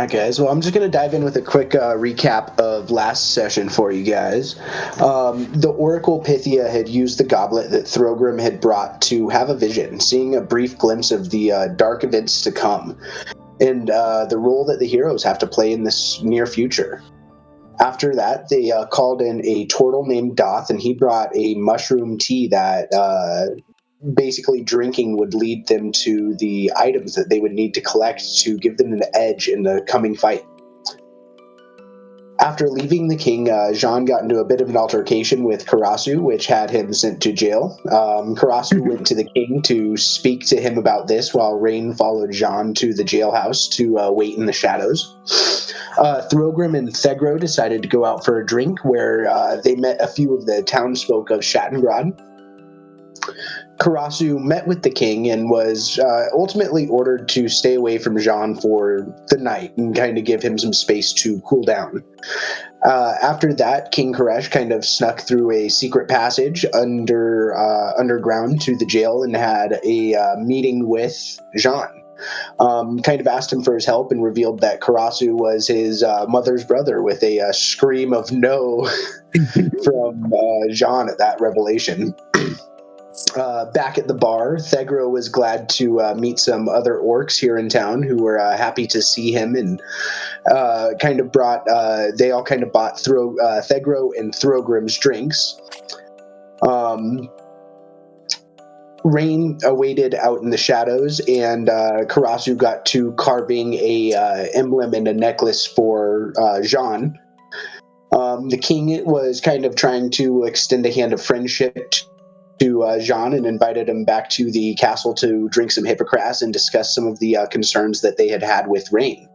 right, guys. Well, I'm just going to dive in with a quick recap of last session for you guys. The Oracle Pythia had used the goblet that Throgrim had brought to have a vision, seeing a brief glimpse of the dark events to come, and the role that the heroes have to play in this near future. After that, they called in a turtle named Doth, and he brought a mushroom tea that basically drinking would lead them to the items that they would need to collect to give them an edge in the coming fight. After leaving the king, Jean got into a bit of an altercation with Karasu, which had him sent to jail. Karasu went to the king to speak to him about this, while Rain followed Jean to the jailhouse to wait in the shadows. Throgrim and Thegro decided to go out for a drink, where they met a few of the townsfolk of Shattengrad. Karasu met with the king and was ultimately ordered to stay away from Jean for the night and kind of give him some space to cool down. After that, King Koresh kind of snuck through a secret passage underground to the jail and had a meeting with Jean. Kind of asked him for his help and revealed that Karasu was his mother's brother, with a scream of no from Jean at that revelation. Back at the bar, Thegro was glad to meet some other orcs here in town who were happy to see him, and they all kind of bought Thegro and Throgrim's drinks. Rain awaited out in the shadows, and Karasu got to carving a emblem and a necklace for Jean. The king was kind of trying to extend a hand of friendship to Jean and invited him back to the castle to drink some Hippocras and discuss some of the concerns that they had with Rain.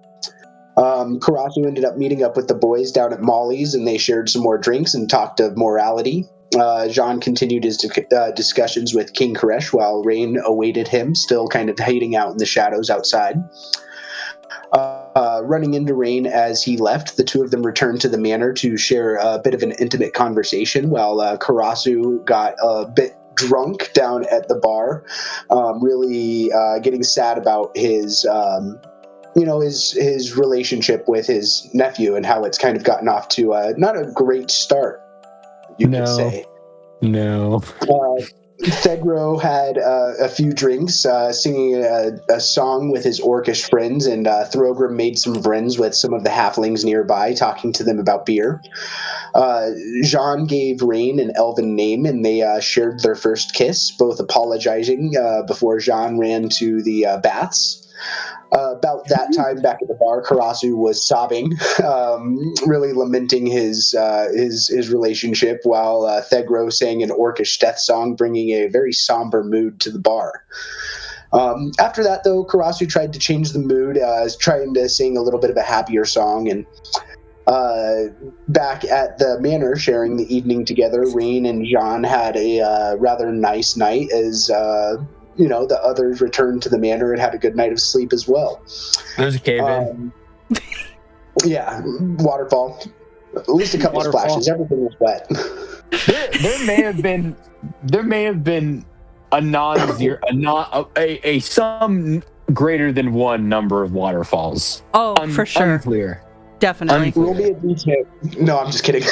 Karasu ended up meeting up with the boys down at Molly's, and they shared some more drinks and talked of morality. Jean continued his discussions with King Koresh while Rain awaited him, still kind of hiding out in the shadows outside. Running into Rain as he left, the two of them returned to the manor to share a bit of an intimate conversation, while Karasu got a bit drunk down at the bar, really getting sad about his relationship with his nephew and how it's kind of gotten off to not a great start, you could say. No. Thegro had a few drinks, singing a song with his orcish friends, and Throgrim made some friends with some of the halflings nearby, talking to them about beer. Jean gave Rain an elven name, and they shared their first kiss, both apologizing before Jean ran to the baths. About that time, back at the bar, Karasu was sobbing, really lamenting his relationship, while Thegro sang an orcish death song, bringing a very somber mood to the bar. After that, though, Karasu tried to change the mood, trying to sing a little bit of a happier song, and back at the manor, sharing the evening together, Rain and Jean had a rather nice night as the others returned to the manor and had a good night of sleep as well. There's a cave in. Yeah, waterfall. At least a couple splashes. Everything was wet. There may have been a non-zero, a some greater than one number of waterfalls. Oh, for sure. Unclear. Definitely. Will be a detail. No, I'm just kidding.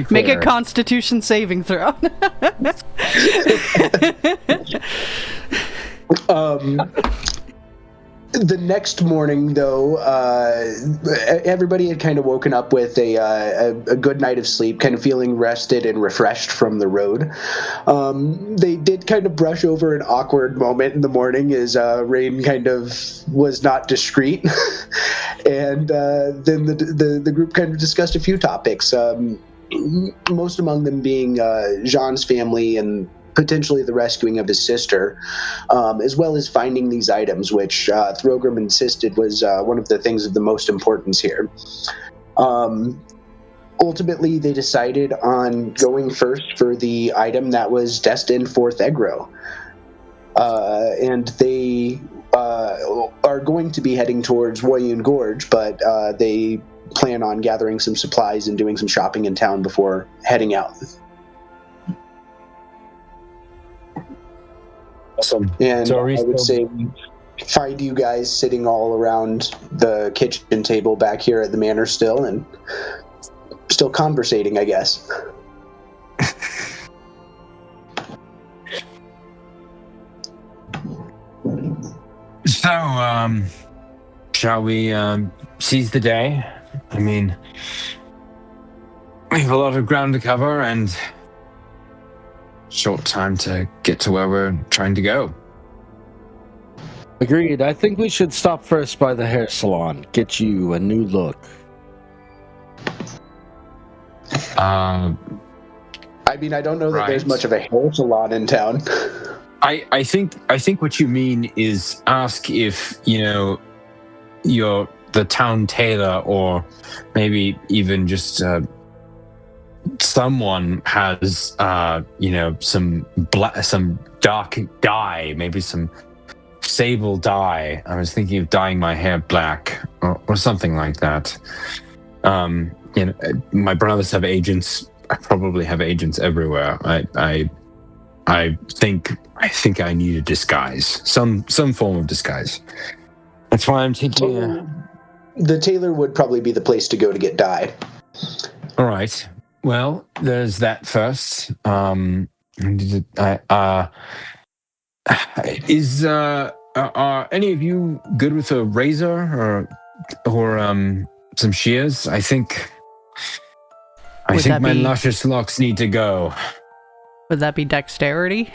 Make a Constitution saving throw. The next morning, though, everybody had kind of woken up with a good night of sleep, kind of feeling rested and refreshed from the road. They did kind of brush over an awkward moment in the morning as Rain kind of was not discreet. And then the group kind of discussed a few topics, most among them being Jean's family and potentially the rescuing of his sister, as well as finding these items, which Throgrim insisted was one of the things of the most importance here. Ultimately, they decided on going first for the item that was destined for Thegro. And they are going to be heading towards Woyun Gorge, but they plan on gathering some supplies and doing some shopping in town before heading out. Awesome. And so I would say find you guys sitting all around the kitchen table back here at the manor still, and still conversating, I guess. So, shall we seize the day? I mean, we have a lot of ground to cover and short time to get to where we're trying to go. Agreed. I think we should stop first by the hair salon. Get you a new look. I mean, I don't know that there's Right. much of a hair salon in town. I think what you mean is ask if, you're the town tailor, or maybe even just someone has some dark dye, maybe some sable dye. I was thinking of dyeing my hair black or something like that. My brothers have agents. I probably have agents everywhere. I think I need a disguise, some form of disguise. That's why I'm taking. The tailor would probably be the place to go to get dye. All right. Well, there's that first. Are any of you good with a razor or some shears? I think my luscious locks need to go. Would that be dexterity?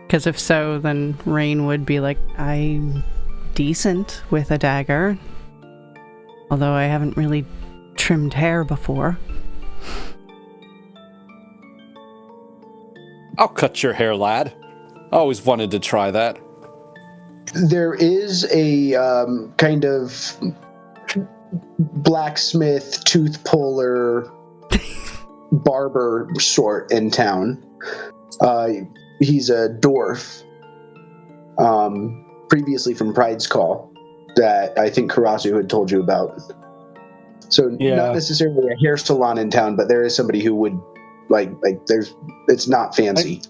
Because if so, then Rain would be like, I'm decent with a dagger. Although I haven't really trimmed hair before. I'll cut your hair, lad. I always wanted to try that. There is a kind of blacksmith, tooth puller, barber sort in town. He's a dwarf, previously from Pride's Call, that I think Karasu had told you about. So not necessarily a hair salon in town, but there is somebody who would it's not fancy.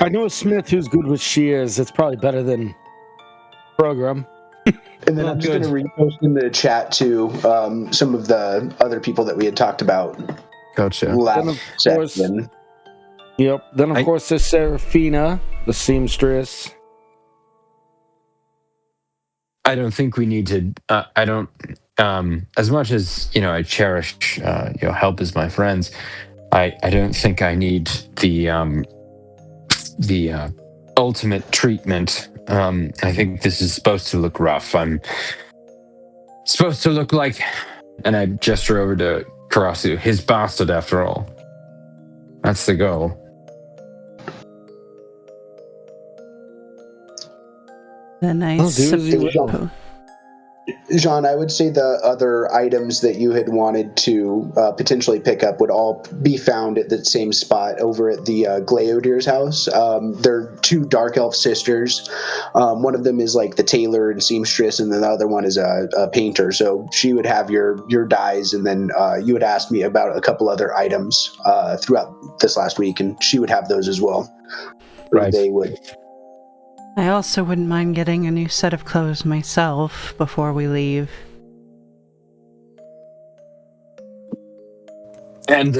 I know a smith who's good with shears. It's probably better than program. And then I'm just going to repost in the chat to some of the other people that we had talked about. Gotcha. Last session. Yep. Then, of course, there's Seraphina, the seamstress. I don't think we need to. I don't. As much as I cherish your help as my friends, I don't think I need the ultimate treatment. I think this is supposed to look rough. I'm supposed to look like, and I gesture over to Karasu, his bastard after all. That's the goal. Then I suppose. Jean, I would say the other items that you had wanted to potentially pick up would all be found at the same spot over at the Gleodir's house. They're two dark elf sisters. One of them is like the tailor and seamstress, and then the other one is a painter. So she would have your dyes, and then you had asked me about a couple other items throughout this last week, and she would have those as well. Right. They would. I also wouldn't mind getting a new set of clothes myself before we leave. And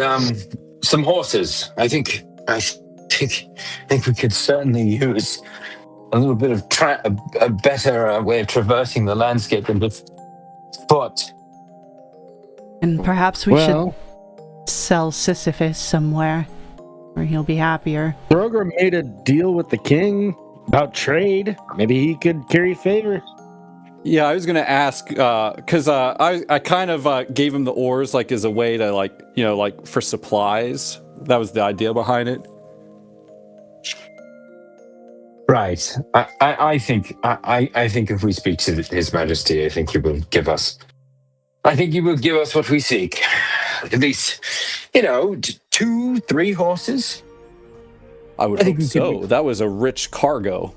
some horses. I think we could certainly use a little bit of a better way of traversing the landscape than with foot. And perhaps we should sell Sisyphus somewhere where he'll be happier. Broger made a deal with the king about trade. Maybe he could carry favor. Yeah, I was going to ask, because I kind of gave him the oars, like, as a way to, for supplies. That was the idea behind it. Right. I think if we speak to His Majesty, I think he will give us what we seek. At least, 2-3 horses. I would hope so. That was a rich cargo.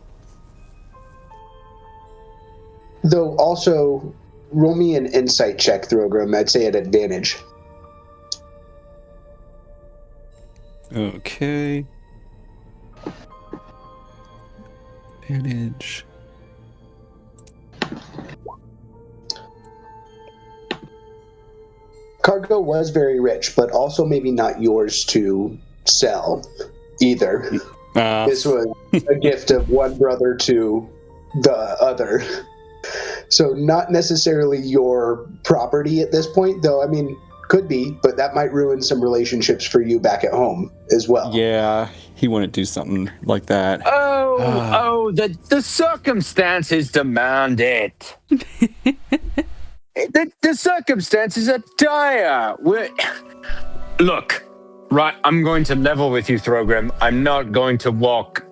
Though also, roll me an insight check, Throgram. I'd say at advantage. Okay. Manage. Cargo was very rich, but also maybe not yours to sell either. This was a gift of one brother to the other. So not necessarily your property at this point, though, I mean, could be, but that might ruin some relationships for you back at home as well. Yeah, he wouldn't do something like that. The circumstances demand it. The circumstances are dire. Look, right, I'm going to level with you, Throgrim. I'm not going to walk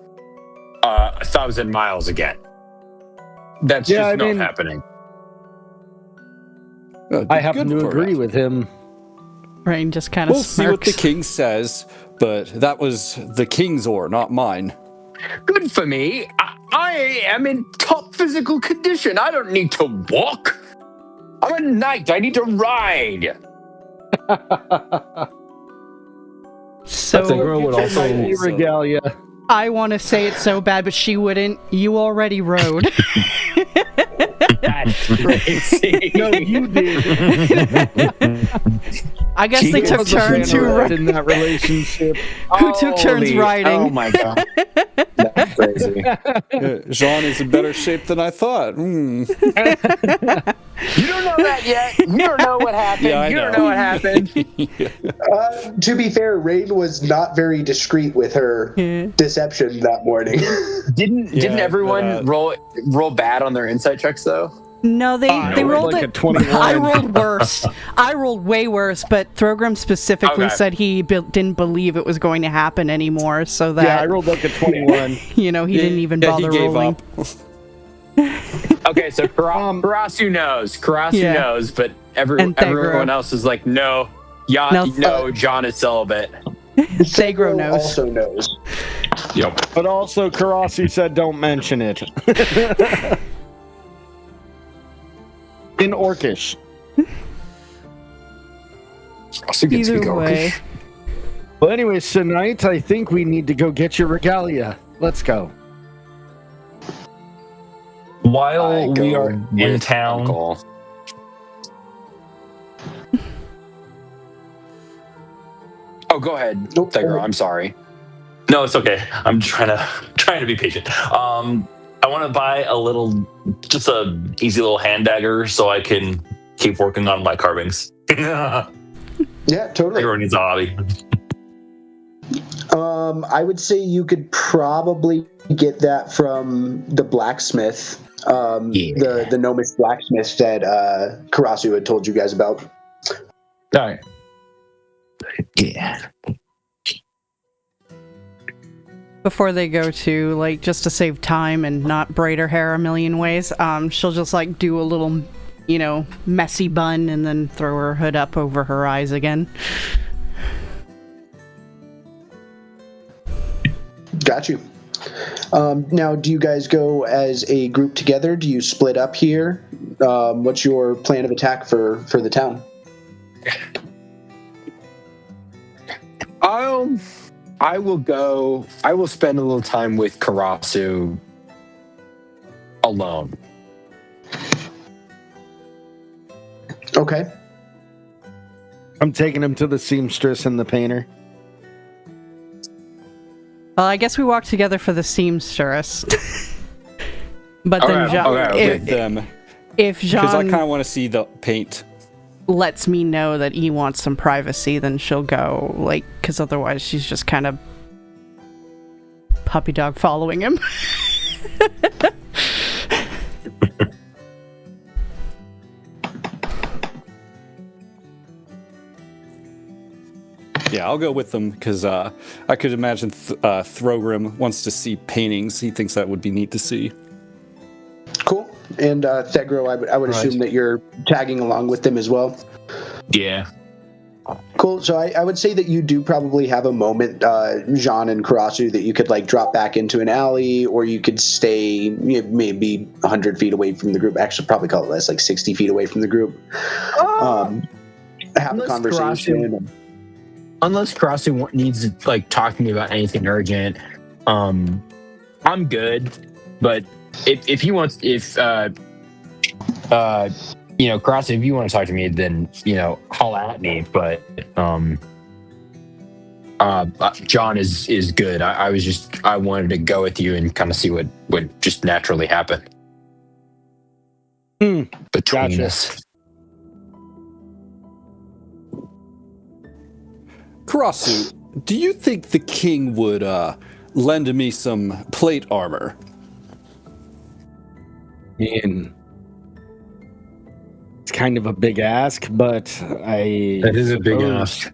1,000 miles again. That's just not happening. I happen to agree with him. Rain just kind of We'll see what the king says, but that was the king's oar, not mine. Good for me. I am in top physical condition. I don't need to walk. I'm a knight. I need to ride. So would also regalia. I want to say it so bad, but she wouldn't. You already rode. That's crazy. No, you did. I guess they took turns who in that relationship. Who took turns riding. Oh my god. That's crazy. Jean is in better shape than I thought. You don't know that yet. You don't know what happened. Yeah, you don't know what happened. To be fair, Rain was not very discreet with her deception that morning. Didn't everyone roll bad on their insight checks though? No, they rolled like it. a 21. I rolled worse. I rolled way worse, but Throgrim specifically said he didn't believe it was going to happen anymore, so that... I rolled like a 21. He didn't even bother he gave rolling. up. Okay, so Karasu knows. Karasu knows, but everyone else is like, no. John is celibate. Thagro knows. Also knows. Yep. But also, Karasu said don't mention it. In Orcish. Either way. Well, anyways, tonight I think we need to go get your regalia. Let's go. While we are in town, oh, go ahead, Thagro. I'm sorry. no, it's okay. I'm trying to be patient. I want to buy just a easy little hand dagger so I can keep working on my carvings. Yeah, totally. Everyone needs a hobby. I would say you could probably get that from the blacksmith, the gnomish blacksmith that Karasu had told you guys about. All right. Yeah. Before they go to, just to save time and not braid her hair a million ways, she'll just, do a little, messy bun and then throw her hood up over her eyes again. Got you. Now, do you guys go as a group together? Do you split up here? What's your plan of attack for the town? I will spend a little time with Karasu alone. Okay. I'm taking him to the seamstress and the painter. Well, I guess we walk together for the seamstress. But then if Jean... Because I kind of want to see the paint. Lets me know that he wants some privacy, then she'll go, because otherwise she's just kind of puppy dog following him. Yeah, I'll go with them because I could imagine Throgrim wants to see paintings. He thinks that would be neat to see. Cool. And Thagro, I would assume that you're tagging along with them as well. Yeah. Cool. So I would say that you do probably have a moment, Jean and Karasu, that you could drop back into an alley, or you could stay maybe 100 feet away from the group. Actually, probably call it less, 60 feet away from the group. Have a conversation. Unless Karasu needs to talk to me about anything urgent, I'm good. But if he wants, Cross, if you want to talk to me, then holla at me. But John is good. I wanted to go with you and kind of see what would just naturally happen between us. Karasu, do you think the king would lend me some plate armor? It's kind of a big ask, but That is a big ask.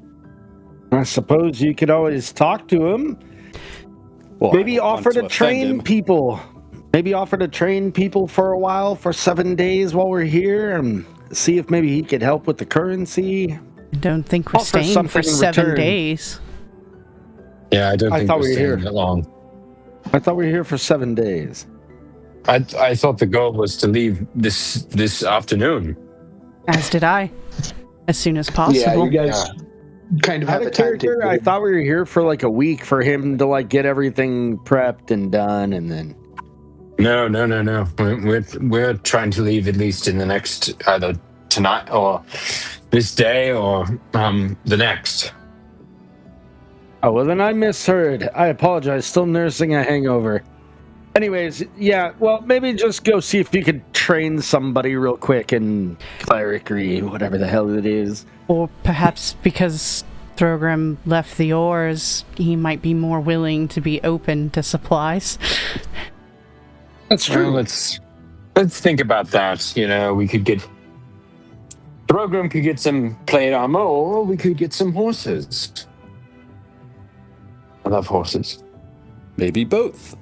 I suppose you could always talk to him. Well, Maybe offer to train people. Maybe offer to train people for a while, for 7 days while we're here, and see if maybe he could help with the currency. I don't think we're staying for 7 days. Yeah, I don't think we're staying that long. I thought we were here for 7 days. I thought the goal was to leave this afternoon. As did I. As soon as possible. Yeah, you guys kind of have a timetable. I thought we were here for like a week for him to like get everything prepped and done, and then. No. We're trying to leave at least in the next either tonight or this day or the next. Oh well, then I misheard. I apologize. Still nursing a hangover. Anyways, yeah, well, maybe just go see if you could train somebody real quick in clericry, whatever the hell it is. Or perhaps because Thorgrim left the oars, he might be more willing to be open to supplies. That's true. Well, let's think about that. We could get Thorgrim could get some plate armor, or we could get some horses. I love horses. Maybe both.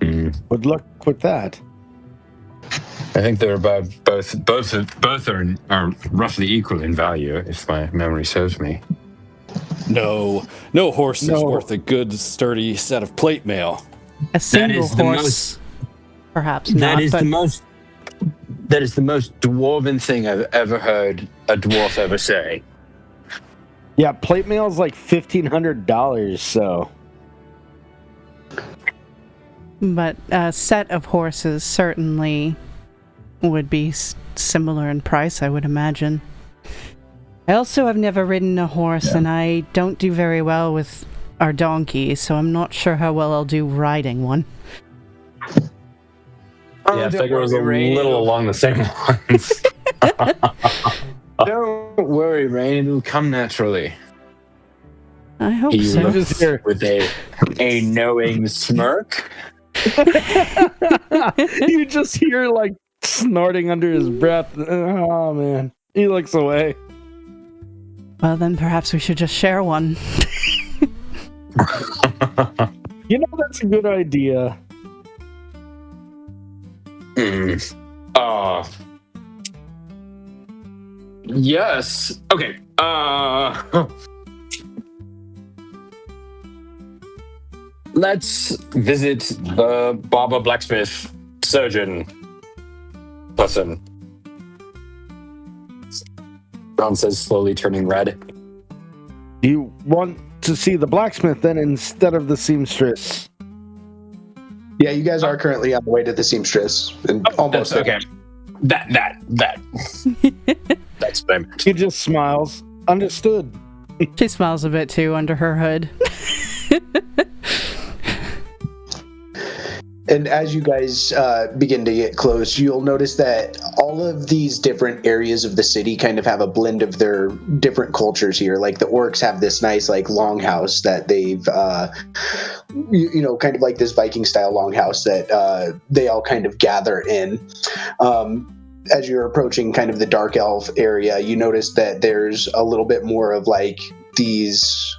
Good luck with that. I think they're about both are roughly equal in value, if my memory serves me. No horse is worth a good, sturdy set of plate mail. A single horse, perhaps not. That is the most dwarven thing I've ever heard a dwarf ever say. Yeah, plate mail is like $1,500, so. But a set of horses certainly would be similar in price, I would imagine. I also have never ridden a horse, and I don't do very well with our donkeys, so I'm not sure how well I'll do riding one. Yeah, I figure it was a little along the same lines. Don't worry, Rain. It'll come naturally. I hope He so. looks with a knowing smirk. You just hear like snorting under his breath. Oh man, he looks away. Well, then perhaps we should just share one. That's a good idea. Yes. Okay. Let's visit the barber, blacksmith, surgeon person. Ron says, slowly turning red. You want to see the blacksmith then instead of the seamstress? Yeah, you guys are currently on the way to the seamstress. And almost okay. That. That's what I meant. He just smiles. Understood. She smiles a bit too under her hood. And as you guys begin to get close, you'll notice that all of these different areas of the city kind of have a blend of their different cultures here. Like the orcs have this nice longhouse that they've, kind of like this Viking style longhouse that they all kind of gather in. As you're approaching kind of the dark elf area, you notice that there's a little bit more of these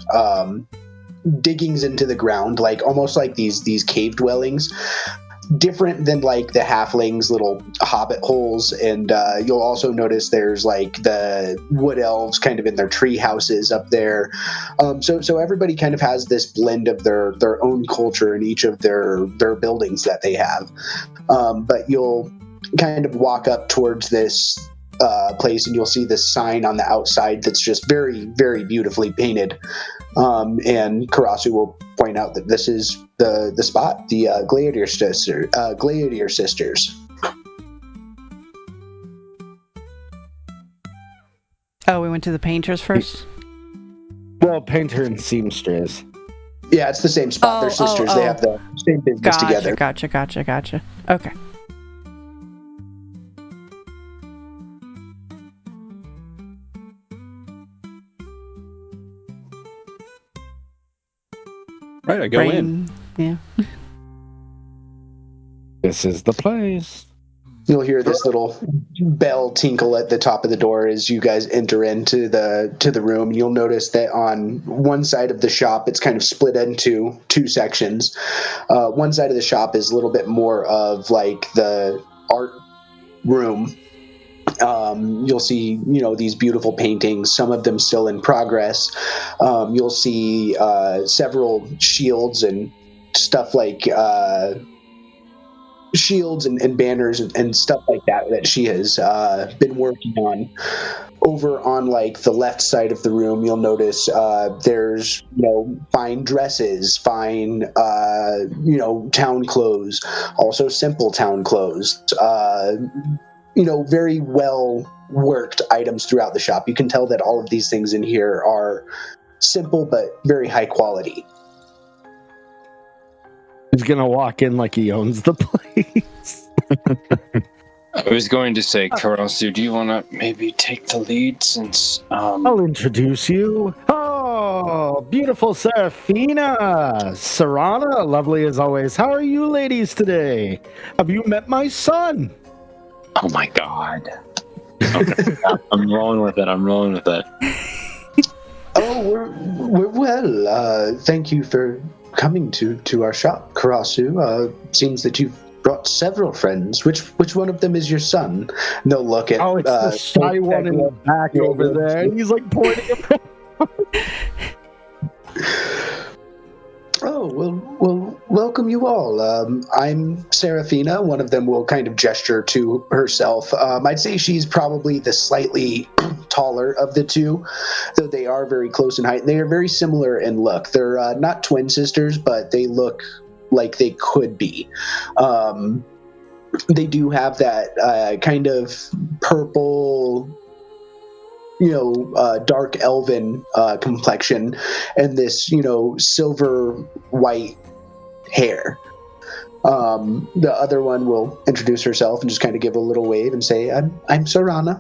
diggings into the ground, almost like these cave dwellings, different than the halflings' little hobbit holes. And you'll also notice there's the wood elves kind of in their tree houses up there. So everybody kind of has this blend of their own culture in each of their buildings that they have. But you'll kind of walk up towards this place, and you'll see this sign on the outside that's just very, very beautifully painted. And Karasu will point out that this is the spot, the Gladiator Sisters. Oh, we went to the painters first? Well, painter and seamstress. Yeah, it's the same spot. They're sisters. They have the same business together. Gotcha. Okay. Right, I go in. Yeah. This is the place. You'll hear this little bell tinkle at the top of the door as you guys enter into the room. You'll notice that on one side of the shop, it's kind of split into two sections. One side of the shop is a little bit more of like the art room. You'll see, these beautiful paintings, some of them still in progress. You'll see several shields and stuff like shields and banners and stuff like that she has been working on. Over on like the left side of the room, you'll notice there's fine dresses, fine town clothes, also simple town clothes, very well worked items throughout the shop. You can tell that all of these things in here are simple but very high quality. He's gonna walk in like he owns the place. I was going to say, Karasu, do you want to maybe take the lead since... I'll introduce you. Oh, beautiful Serafina. Sarana, lovely as always. How are you ladies today? Have you met my son? Oh my god. Okay, I'm rolling with it. Oh, we're well. Thank you for coming to our shop, Karasu. Seems that you've brought several friends. Which one of them is your son? And they'll look at. Oh, it's the shy one in the back over there. He's like pointing at. Oh, well, welcome you all. I'm Serafina. One of them will kind of gesture to herself. I'd say she's probably the slightly taller of the two, though they are very close in height. They are very similar in look. They're not twin sisters, but they look like they could be. They do have that kind of purple, dark elven complexion and this, silver white hair. The other one will introduce herself and just kind of give a little wave and say, I'm Sarana.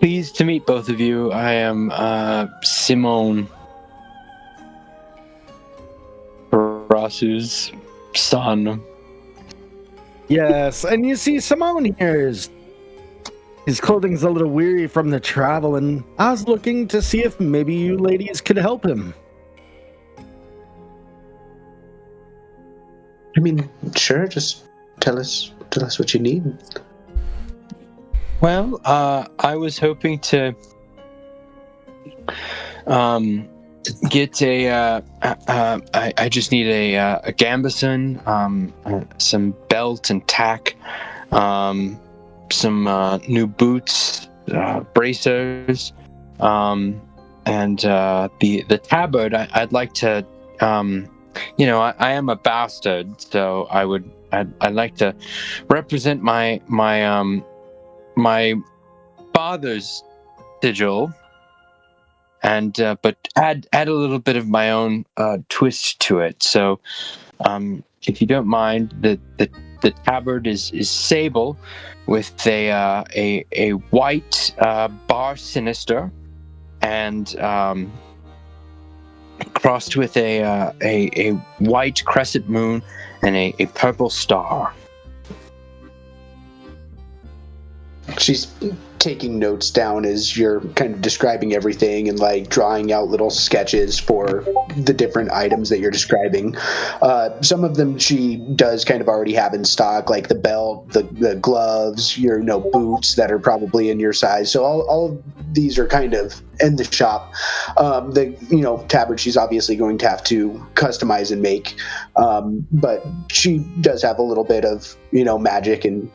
Pleased to meet both of you. I am Simone, Rasu's son. Yes, and you see Simone here his clothing's a little weary from the travel, and I was looking to see if maybe you ladies could help him. I mean, sure, just tell us what you need. Well, I was hoping to get I just need a gambeson, some belt and tack, some new boots, bracers, and the tabard. I'd like to, I am a bastard, so I'd like to represent my father's sigil, and but add a little bit of my own twist to it. So, if you don't mind, the tabard is sable with a white bar sinister, and crossed with a white crescent moon and a purple star. She's taking notes down as you're kind of describing everything and like drawing out little sketches for the different items that you're describing. Some of them she does kind of already have in stock, like the belt, the gloves, your boots that are probably in your size. So all of these are kind of in the shop. The tabard she's obviously going to have to customize and make, but she does have a little bit of magic and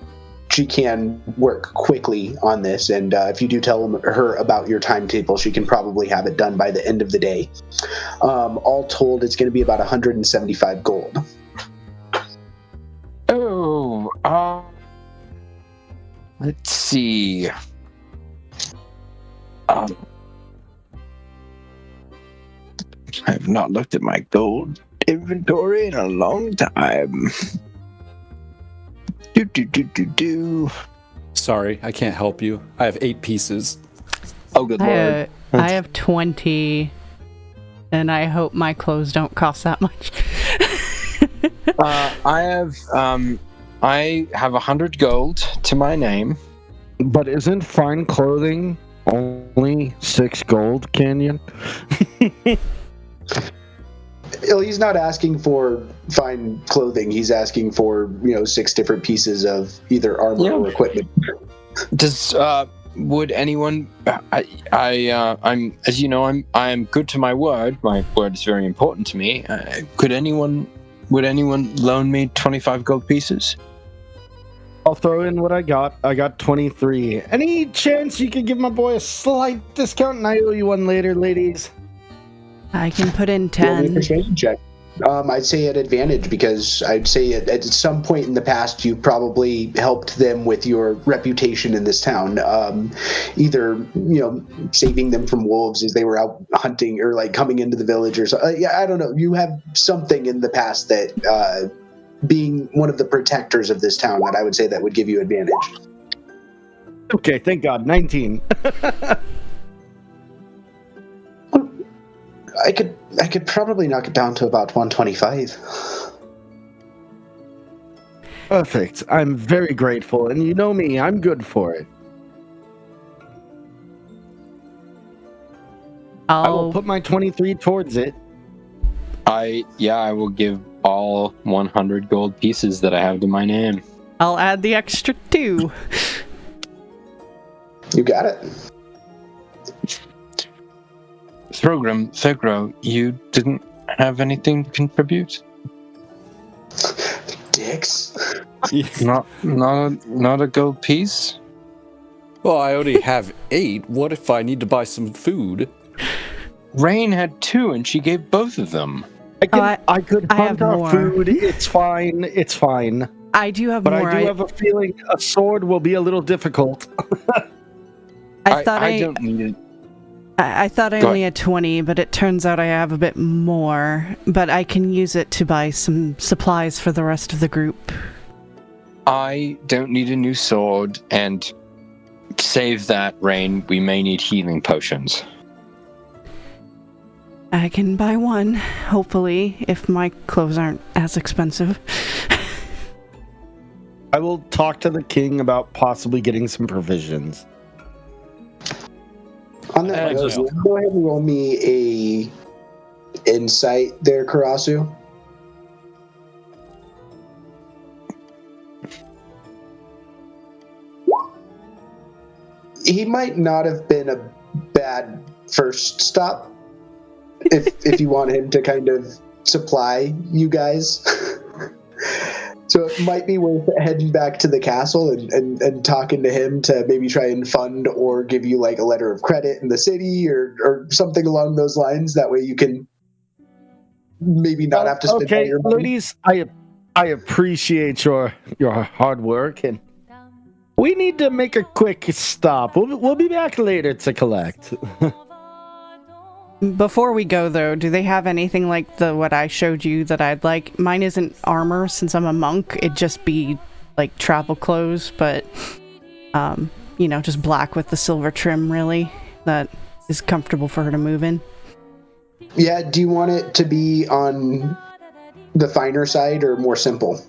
she can work quickly on this, and if you do tell her about your timetable, she can probably have it done by the end of the day. All told, it's going to be about 175 gold. Oh, let's see. I have not looked at my gold inventory in a long time. Sorry, I can't help you. I have 8 pieces. Oh, good lord. I have 20, and I hope my clothes don't cost that much. I have 100 gold to my name. But isn't fine clothing only 6 gold, Canyon? He's not asking for fine clothing. He's asking for 6 different pieces of either armor or equipment. Does would anyone? I'm as you know, I'm good to my word. My word is very important to me. Would anyone loan me 25 gold pieces? I'll throw in what I got. I got 23. Any chance you could give my boy a slight discount, and I owe you one later, ladies? I can put in Roll me a 10. persuasion check. I'd say at advantage, because I'd say at some point in the past you probably helped them with your reputation in this town, either saving them from wolves as they were out hunting, or like coming into the village, or so. I don't know. You have something in the past that, being one of the protectors of this town, that I would say that would give you advantage. Okay, thank God. 19. I could probably knock it down to about 125. Perfect. I'm very grateful, and you know me, I'm good for it. I will put my 23 towards it. I will give all 100 gold pieces that I have to my name. I'll add the extra 2. You got it. Thogro, you didn't have anything to contribute? Dicks. Not a gold piece? Well, I already have 8. What if I need to buy some food? Rain had 2, and she gave both of them. I could I hunt have our more. food. It's fine. It's fine. I do have But more. I do have a feeling a sword will be a little difficult. I thought I don't need it. I thought I only had 20, but it turns out I have a bit more. But I can use it to buy some supplies for the rest of the group. I don't need a new sword, and save that, Rain. We may need healing potions. I can buy one, hopefully, if my clothes aren't as expensive. I will talk to the king about possibly getting some provisions. On that note, go ahead and roll me a insight there, Karasu. He might not have been a bad first stop if you want him to kind of supply you guys. So it might be worth heading back to the castle and talking to him to maybe try and fund or give you like a letter of credit in the city or something along those lines. That way you can maybe not have to spend all your money. Ladies, I appreciate your hard work, and we need to make a quick stop. We'll be back later to collect. Before we go, though, do they have anything like what I showed you that I'd like? Mine isn't armor, since I'm a monk. It'd just be, like, travel clothes, but, just black with the silver trim, really, that is comfortable for her to move in. Yeah, do you want it to be on the finer side or more simple?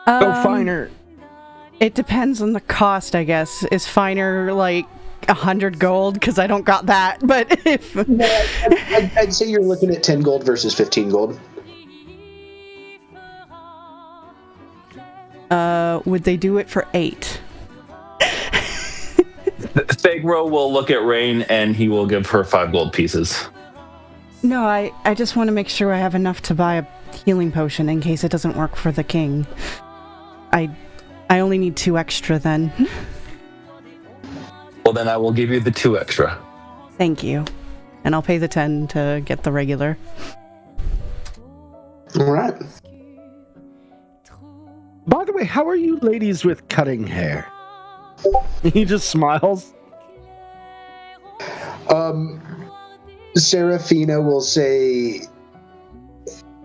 Go finer. It depends on the cost, I guess. Is finer, like, 100 gold, because I don't got that, but if I'd say you're looking at 10 gold versus 15 gold. Would they do it for 8? Thagro will look at Rain and he will give her 5 gold pieces. No, I just want to make sure I have enough to buy a healing potion in case it doesn't work for the king. I only need 2 extra then. Well, then I will give you the 2 extra. Thank you. And I'll pay the 10 to get the regular. All right. By the way, how are you ladies with cutting hair? He just smiles. Serafina will say,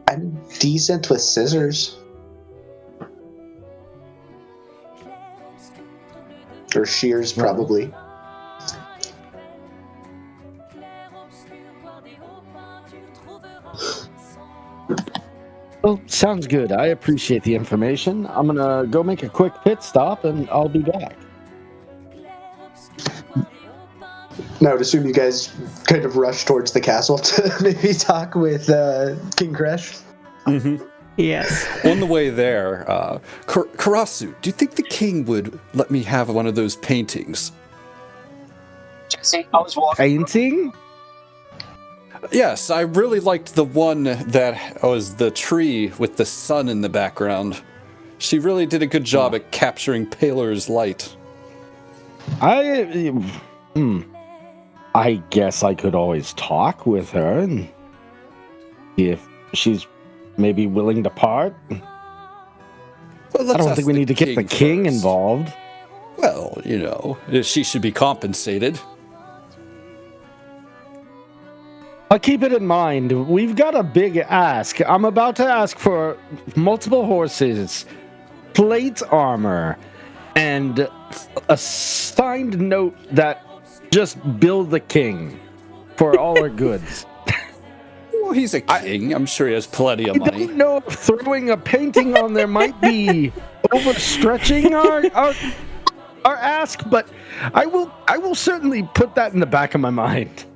I'm decent with scissors. Or shears, probably. Well, sounds good. I appreciate the information. I'm gonna go make a quick pit stop, and I'll be back. Now, I would assume you guys kind of rush towards the castle to maybe talk with King Kresh. Mm-hmm. Yes. On the way there, Karasu, do you think the king would let me have one of those paintings? Jesse, I was walking. Painting? Yes, I really liked the one that was the tree with the sun in the background. She really did a good job at capturing Paler's light. I guess I could always talk with her and see if she's maybe willing to part. Well, I don't think we need to get the king first. involved. Well, you know, she should be compensated. I'll keep it in mind. We've got a big ask. I'm about to ask for multiple horses, plate armor, and a signed note that just bill the king for all our goods. Well, he's a king. I'm sure he has plenty of I money. don't know if throwing a painting on there might be overstretching our ask, but I will certainly put that in the back of my mind.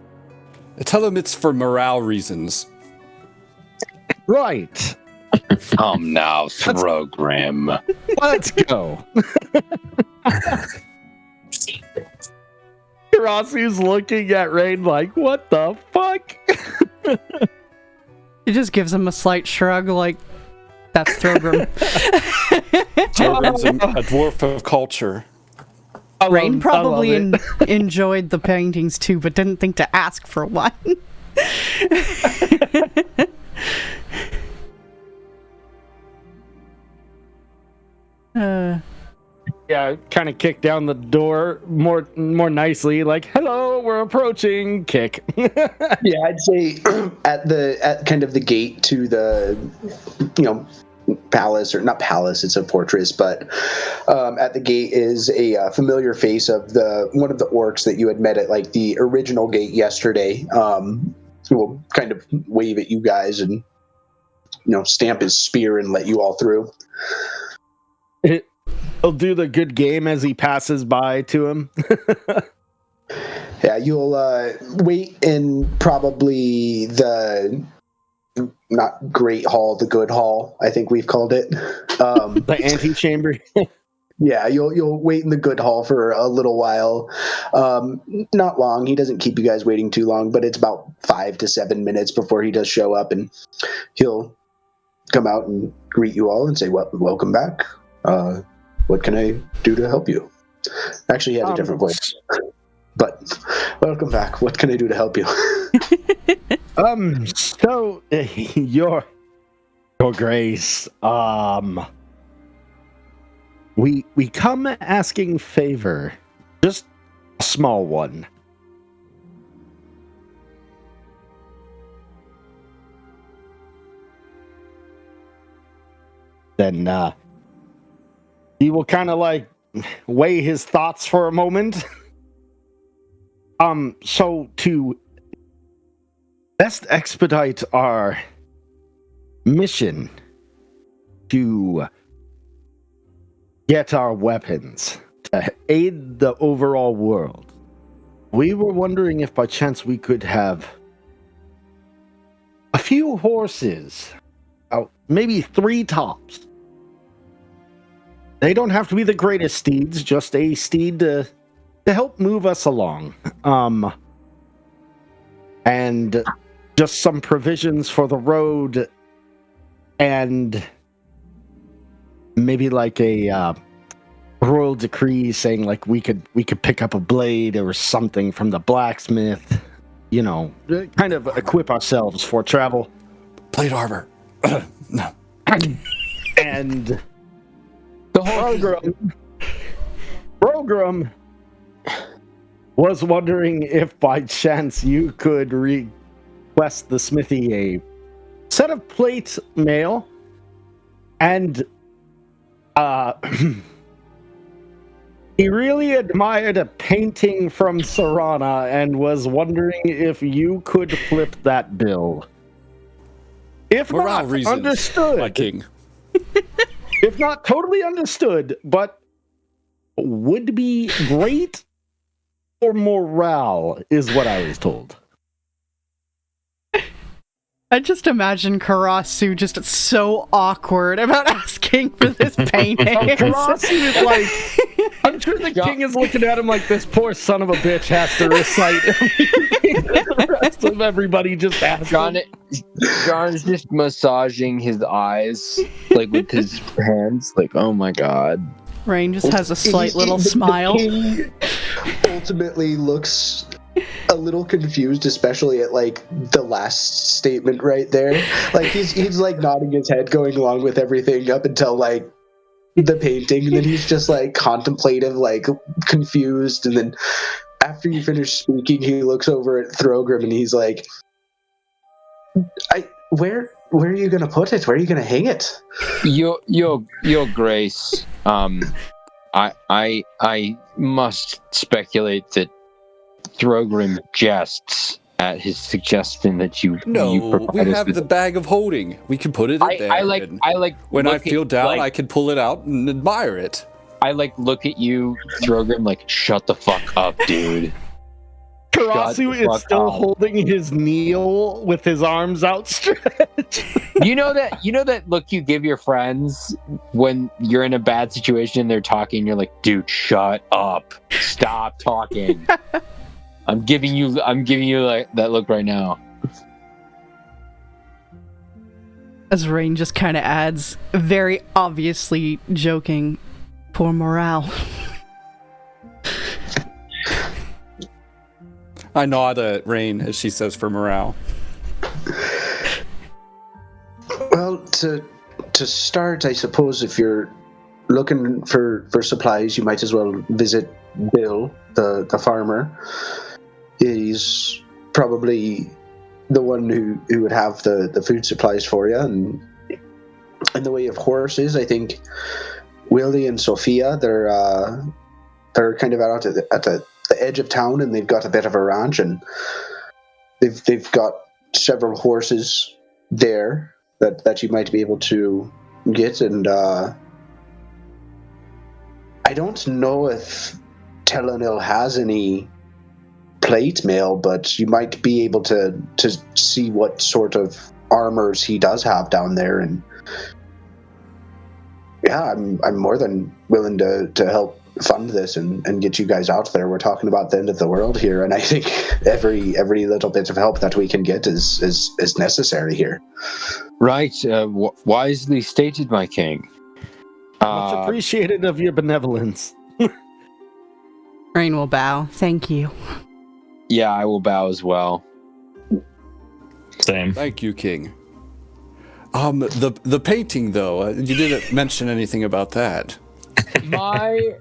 Tell him it's for morale reasons. Right. Come now, Throgram. Let's go. Karasu's looking at Rain like, what the fuck? He just gives him a slight shrug like, that's Throgram. Throgam's a dwarf of culture. Rain probably enjoyed the paintings too, but didn't think to ask for one. Yeah, kind of kick down the door more nicely, like, hello, we're approaching, kick. Yeah, I'd say at kind of the gate to the, palace, or not palace, it's a fortress, but at the gate is a familiar face of one of the orcs that you had met at like the original gate yesterday. Who will kind of wave at you guys and stamp his spear and let you all through. He'll do the good game as he passes by to him. Yeah, you'll wait in probably the not great hall, the good hall, I think we've called it. The antechamber. Yeah, you'll wait in the good hall for a little while. Not long. He doesn't keep you guys waiting too long, but it's about 5 to 7 minutes before he does show up, and he'll come out and greet you all and say, welcome back. What can I do to help you? Actually, he has a different voice. But welcome back. What can I do to help you? So your grace, we come asking favor, just a small one. Then he will kind of like weigh his thoughts for a moment. So to best expedite our mission to get our weapons to aid the overall world, we were wondering if by chance we could have a few horses, maybe 3 tops. They don't have to be the greatest steeds, just a steed to help move us along. And just some provisions for the road and maybe like a royal decree saying like we could pick up a blade or something from the blacksmith, kind of equip ourselves for travel. Plate armor. No. And the Program was wondering if by chance you could request the smithy a set of plate mail and he really admired a painting from Serana and was wondering if you could flip that bill. If Morale not, reasons, understood. my king. If not totally understood, but would be great for morale, is what I was told. I just imagine Karasu just so awkward about asking for this painting. Karasu is like, I'm sure the king is looking at him like this poor son of a bitch has to recite everything the rest of everybody just asked him. John is just massaging his eyes, like with his hands, like, oh my god. Rain just has a slight little smile. The king ultimately looks a little confused, especially at like the last statement right there. Like he's like nodding his head, going along with everything up until like the painting, and then he's just like contemplative, like confused, and then after you finish speaking, he looks over at Throgrim and he's like, where are you gonna put it? Where are you gonna hang it? Your Grace, I must speculate that Throgrim jests at his suggestion that you we have the bag of holding. We can put it in there. When I feel down, I can pull it out and admire it. I look at you, Throgrim, like, shut the fuck up, dude. Karasu is still holding his kneel with his arms outstretched. You know that look you give your friends when you're in a bad situation and they're talking, you're like, dude, shut up. Stop talking. I'm giving you like that look right now. As Rain just kind of adds, very obviously joking, for morale. I nod at Rain as she says for morale. Well, to start, I suppose if you're looking for supplies, you might as well visit Bill, the farmer. He's probably the one who would have the food supplies for you. And in the way of horses, I think Willie and Sophia, they're kind of out at the edge of town, and they've got a bit of a ranch, and they've got several horses there that you might be able to get. And I don't know if Telenil has any plate mail, but you might be able to see what sort of armors he does have down there. And yeah, I'm more than willing to help fund this and get you guys out there. We're talking about the end of the world here, and I think every little bit of help that we can get is necessary here. Right, wisely stated, my king. Much appreciated of your benevolence. Rain will bow. Thank you. Yeah, I will bow as well. Same. Thank you, King. The painting though, you didn't mention anything about that. My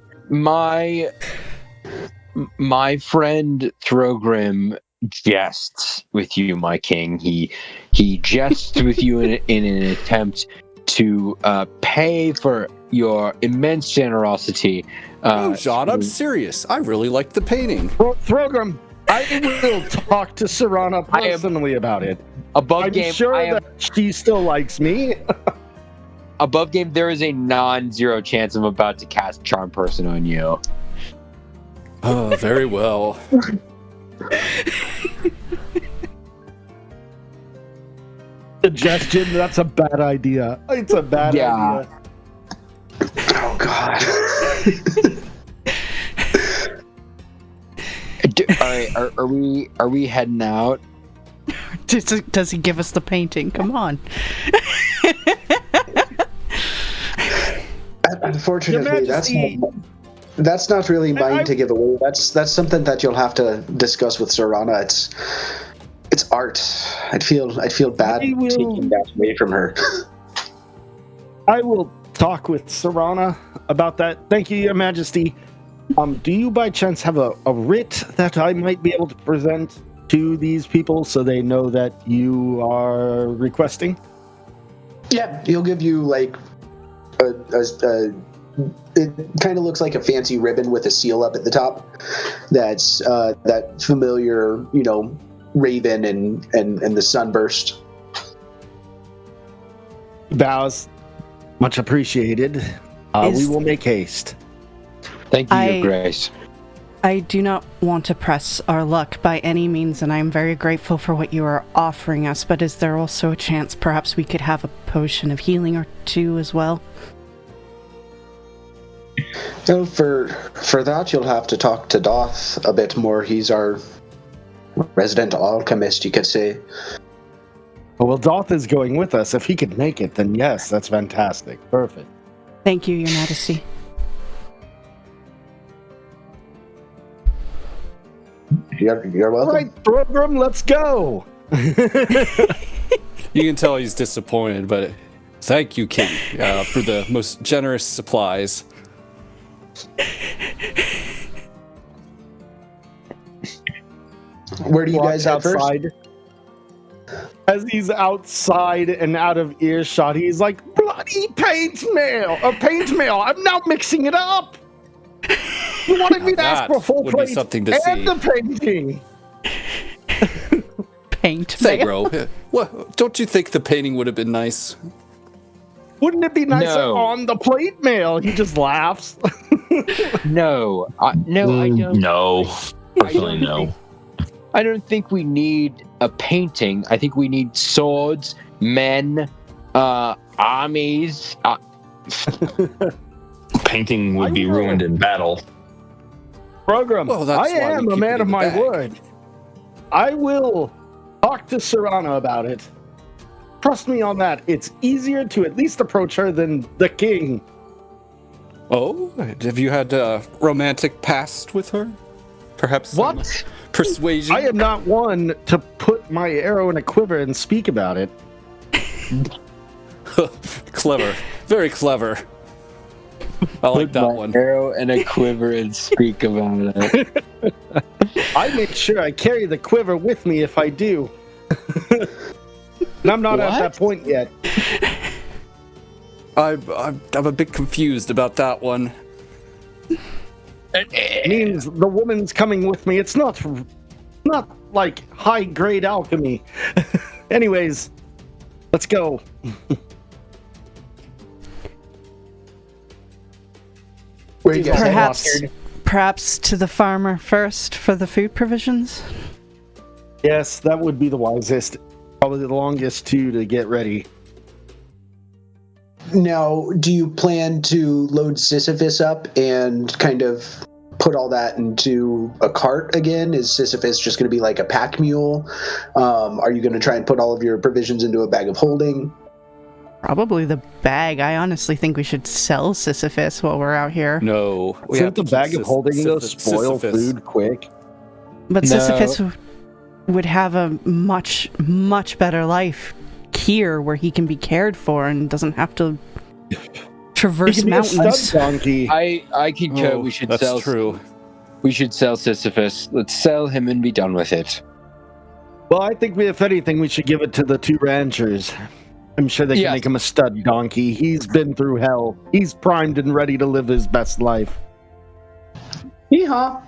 friend Throgrim jests with you, my king. He jests with you in an attempt to pay for your immense generosity. No, John, I'm serious. I really like the painting. Throgrim, I will talk to Serana personally about it. Above I'm game, sure that she still likes me. Above game, there is a non-zero chance I'm about to cast Charm Person on you. Oh, very well. Suggestion, that's a bad idea. It's a bad idea. Oh, God. All right, are we heading out? Does he give us the painting? Come on. Unfortunately, Majesty, that's not really mine I- to give away. That's something that you'll have to discuss with Serana. It's art. I'd feel bad I will- taking that away from her. I will talk with Serana about that. Thank you, Your Majesty. Do you by chance have a writ that I might be able to present to these people so they know that you are requesting? Yeah, he'll give you like it kind of looks like a fancy ribbon with a seal up at the top. That's that familiar, raven and the sunburst. Bows. Much appreciated. We will make haste. Thank you, Your Grace. I do not want to press our luck by any means, and I am very grateful for what you are offering us, but is there also a chance perhaps we could have a potion of healing or two as well? So for that, you'll have to talk to Doth a bit more. He's our resident alchemist, you could say. Well, Doth is going with us. If he could make it, then yes, that's fantastic. Perfect. Thank you, Your Majesty. You're welcome. All right, Program, let's go. You can tell he's disappointed, but thank you, King, for the most generous supplies. Where do you guys head first? outside? As he's outside and out of earshot, he's like, bloody paint mail! I'm now mixing it up! You wanted me to ask for full would be plate something to and see. the painting! Paint mail. Thagro, what, don't you think the painting would have been nice? Wouldn't it be nicer No. on the plate mail? He just laughs. No, I don't. No, definitely no. I don't think we need a painting. I think we need swords, men, armies. Painting would be ruined in battle. Program, Well, that's I why we am a keep it man in of the my bag. word. I will talk to Serana about it. Trust me on that. It's easier to at least approach her than the king. Oh, have you had a romantic past with her? Perhaps some What? persuasion? I am not one to put my arrow in a quiver and speak about it. Clever. Very clever. I like that one. Arrow and a quiver and speak about it. I make sure I carry the quiver with me if I do. And I'm not at that point yet. I'm a bit confused about that one. It means the woman's coming with me. It's not like high grade alchemy. Anyways, let's go. Where you guys head? Perhaps to the farmer first for the food provisions? Yes, that would be the wisest. Probably the longest too to get ready. Now, do you plan to load Sisyphus up and kind of put all that into a cart again? Is Sisyphus just going to be like a pack mule? Are you going to try and put all of your provisions into a bag of holding? Probably the bag. I honestly think we should sell Sisyphus while we're out here. No. we have Isn't the to bag keep of holding those spoil Sisyphus. food quick? But No. Sisyphus would have a much, much better life here where he can be cared for and doesn't have to traverse He can be a mountains. stud donkey. I concur. Oh, We should that's sell. true. We should sell Sisyphus. Let's sell him and be done with it. Well, I think if anything, we should give it to the two ranchers. I'm sure they can Yes. make him a stud donkey. He's been through hell. He's primed and ready to live his best life. Yeehaw.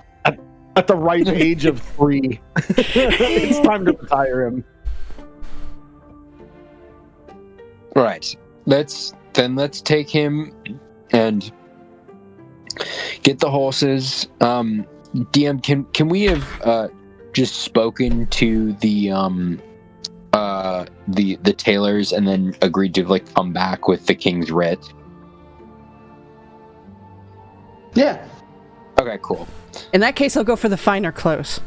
At the ripe age of 3. It's time to retire him. Right. Let's take him and get the horses. DM, can we have just spoken to the tailors and then agreed to like come back with the king's writ? Yeah. Okay, cool. In that case, I'll go for the finer clothes.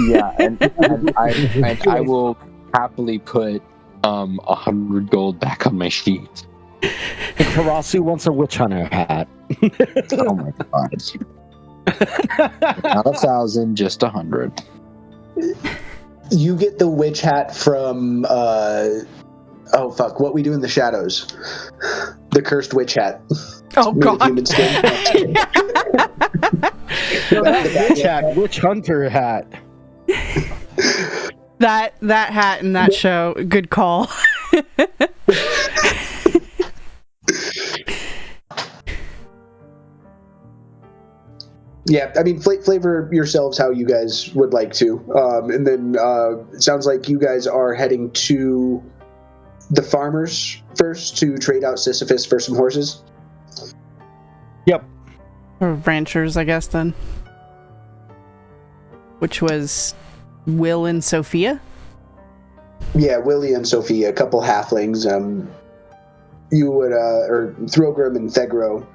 Yeah, and I will happily put 100 gold back on my sheet. And Karasu wants a witch hunter hat. Oh my god. Not 1,000, just 100. You get the witch hat from oh fuck, What We Do in the Shadows. The cursed witch hat. Oh Made of god. human skin. Witch hat, witch hunter hat. That hat and that show, good call. Yeah, I mean, flavor yourselves how you guys would like to. And then it sounds like you guys are heading to the farmers first to trade out Sisyphus for some horses. Yep. Or ranchers, I guess, then. Which was Will and Sophia? Yeah, Willie and Sophia, a couple halflings. You would, or Throgrim and Thegro,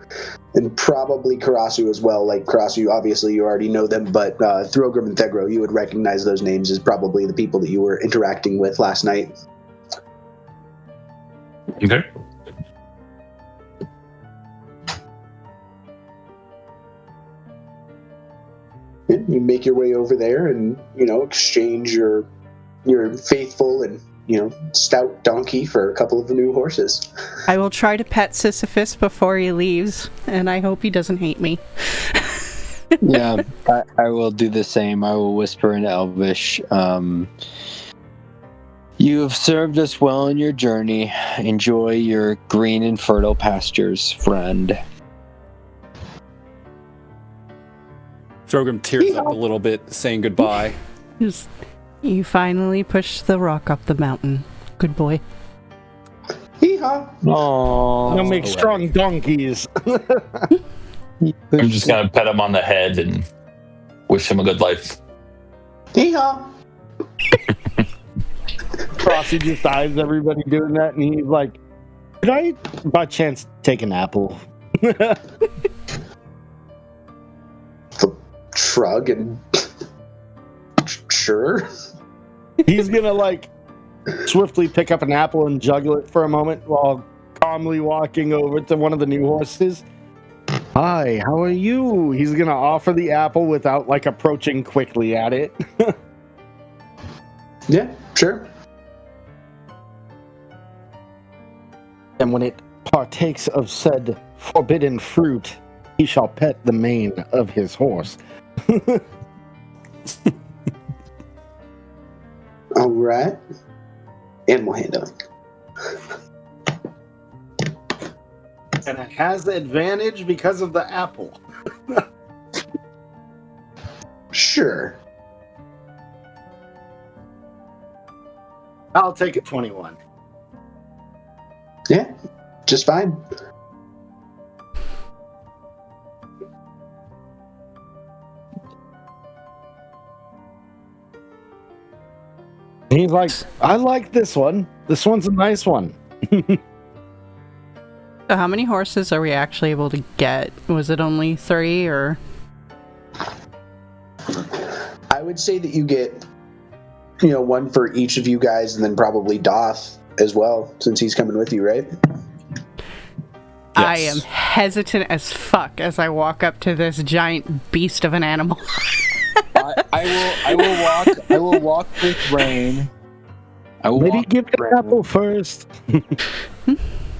and probably Karasu as well. Like Karasu, obviously you already know them, but Throgrim and Thegro, you would recognize those names as probably the people that you were interacting with last night. Okay. You make your way over there and, exchange your faithful and, stout donkey for a couple of new horses. I will try to pet Sisyphus before he leaves, and I hope he doesn't hate me. Yeah, I will do the same. I will whisper in Elvish. You have served us well in your journey. Enjoy your green and fertile pastures, friend. Throgrim tears up a little bit, saying goodbye. You finally pushed the rock up the mountain. Good boy. Hee-haw! Aww. They'll make strong donkeys. I'm just going to pet him on the head and wish him a good life. Hee-haw! Frosty just eyes everybody doing that, and he's like, "Could I, by chance, take an apple?" Shrug and sure. He's gonna swiftly pick up an apple and juggle it for a moment while calmly walking over to one of the new horses. "Hi, how are you?" He's gonna offer the apple without approaching quickly at it. Yeah, sure. And when it partakes of said forbidden fruit, he shall pet the mane of his horse. All right. Animal handling. And it has the advantage because of the apple. Sure. I'll take a 21. Yeah, just fine. He's like, "I like this one. This one's a nice one." So how many horses are we actually able to get? Was it only 3 or? I would say that you get, one for each of you guys, and then probably Doth as well, since he's coming with you, right? I am hesitant as fuck as I walk up to this giant beast of an animal. I will walk with Rain. Maybe give it an apple first.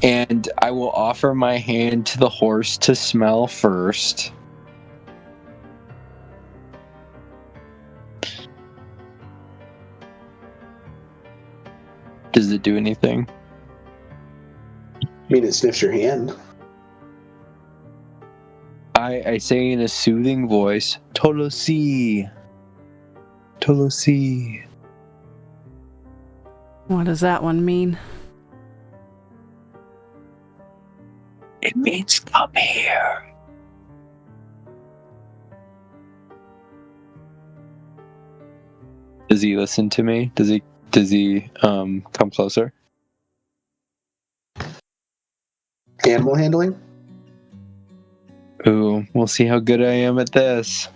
And I will offer my hand to the horse to smell first. Does it do anything? I mean, it sniffs your hand. I say in a soothing voice, Tolosi. Tolosi. What does that one mean? It means come here. Does he listen to me? Does he come closer? Animal handling? Ooh, we'll see how good I am at this.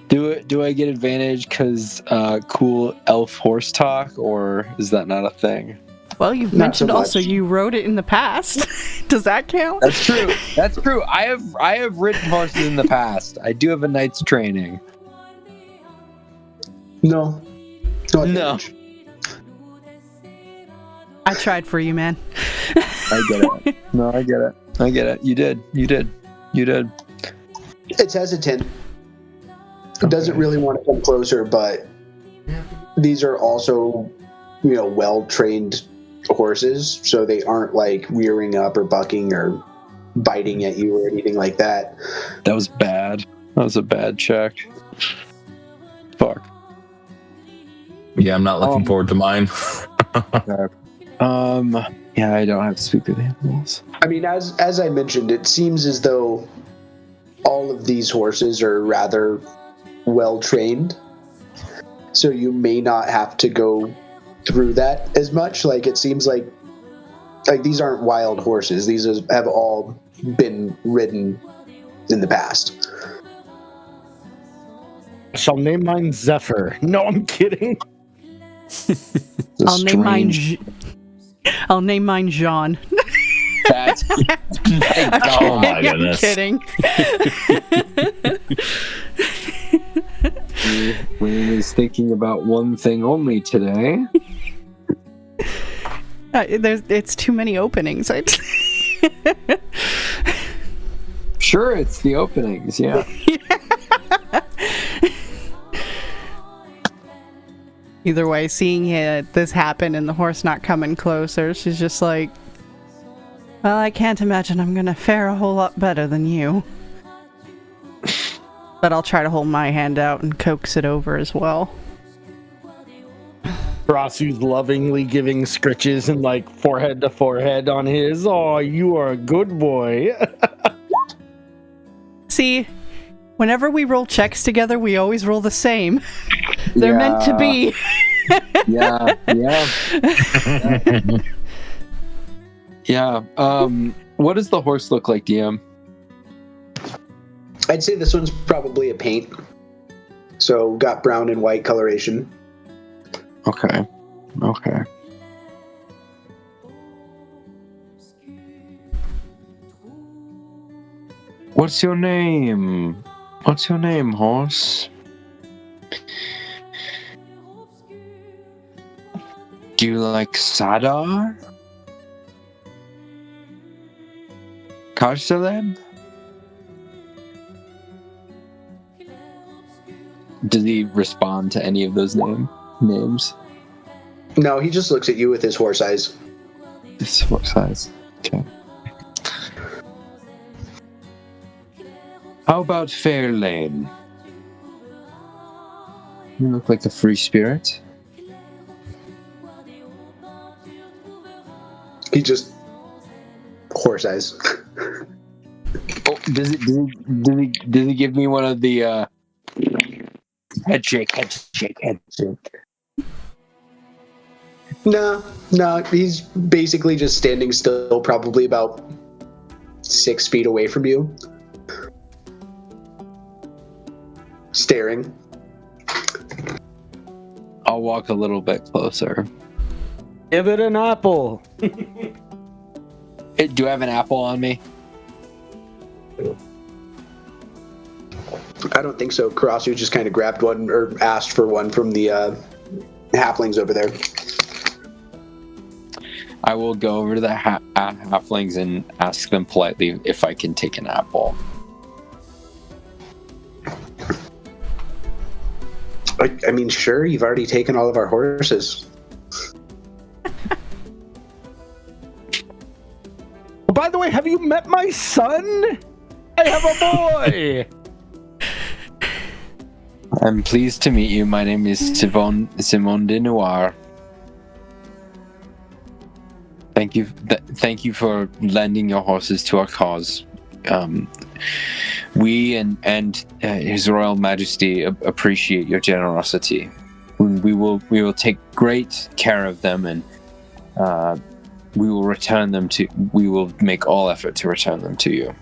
Do I get advantage because cool elf horse talk, or is that not a thing? Well, you've Not mentioned so also much. you rode it in the past. Does that count? That's true. That's true. I have ridden horses in the past. I do have a knight's training. No. No. No. advantage. I tried for you, man. I get it. No, I get it. I get it. You did. It's hesitant. It doesn't really want to come closer, but these are also, well-trained horses, so they aren't like rearing up or bucking or biting at you or anything like that. That was bad. That was a bad check. Fuck. Yeah, I'm not looking forward to mine. Yeah, I don't have to speak with animals. I mean, as I mentioned, it seems as though all of these horses are rather well-trained, so you may not have to go through that as much. Like, it seems like these aren't wild horses. These have all been ridden in the past. I shall name mine Zephyr. No, I'm kidding. I'll name mine Jean. That's Oh my I'm goodness. kidding. Wayne is thinking about one thing only today. It's too many openings. Sure, it's the openings, yeah. Either way, seeing this happen and the horse not coming closer, she's just like, well, I can't imagine I'm gonna fare a whole lot better than you. But I'll try to hold my hand out and coax it over as well. Rasu's lovingly giving scritches and like forehead to forehead on his. Oh, you are a good boy. See, whenever we roll checks together, we always roll the same. They're meant to be. Yeah. Yeah. What does the horse look like, DM? I'd say this one's probably a paint. So got brown and white coloration. Okay. What's your name? What's your name, horse? Do you like Sadar? Karsaleb? Does he respond to any of those names? No, he just looks at you with his horse eyes. This horse size. Okay. How about Fairlane? You look like a free spirit. He just horse eyes. Oh, does he give me one of the head shake? No, he's basically just standing still, probably about 6 feet away from you. Staring. I'll walk a little bit closer. Give it an apple. Hey, do I have an apple on me? I don't think so. Karasu just kind of grabbed one, or asked for one from the halflings over there. I will go over to the halflings and ask them politely if I can take an apple. I mean, sure, you've already taken all of our horses. By the way, have you met my son? I have a boy. I'm pleased to meet you. My name is Simone de Noir. Thank you for lending your horses to our cause. We and His Royal Majesty appreciate your generosity. We will take great care of them, and we will return them to. We will make all effort to return them to you.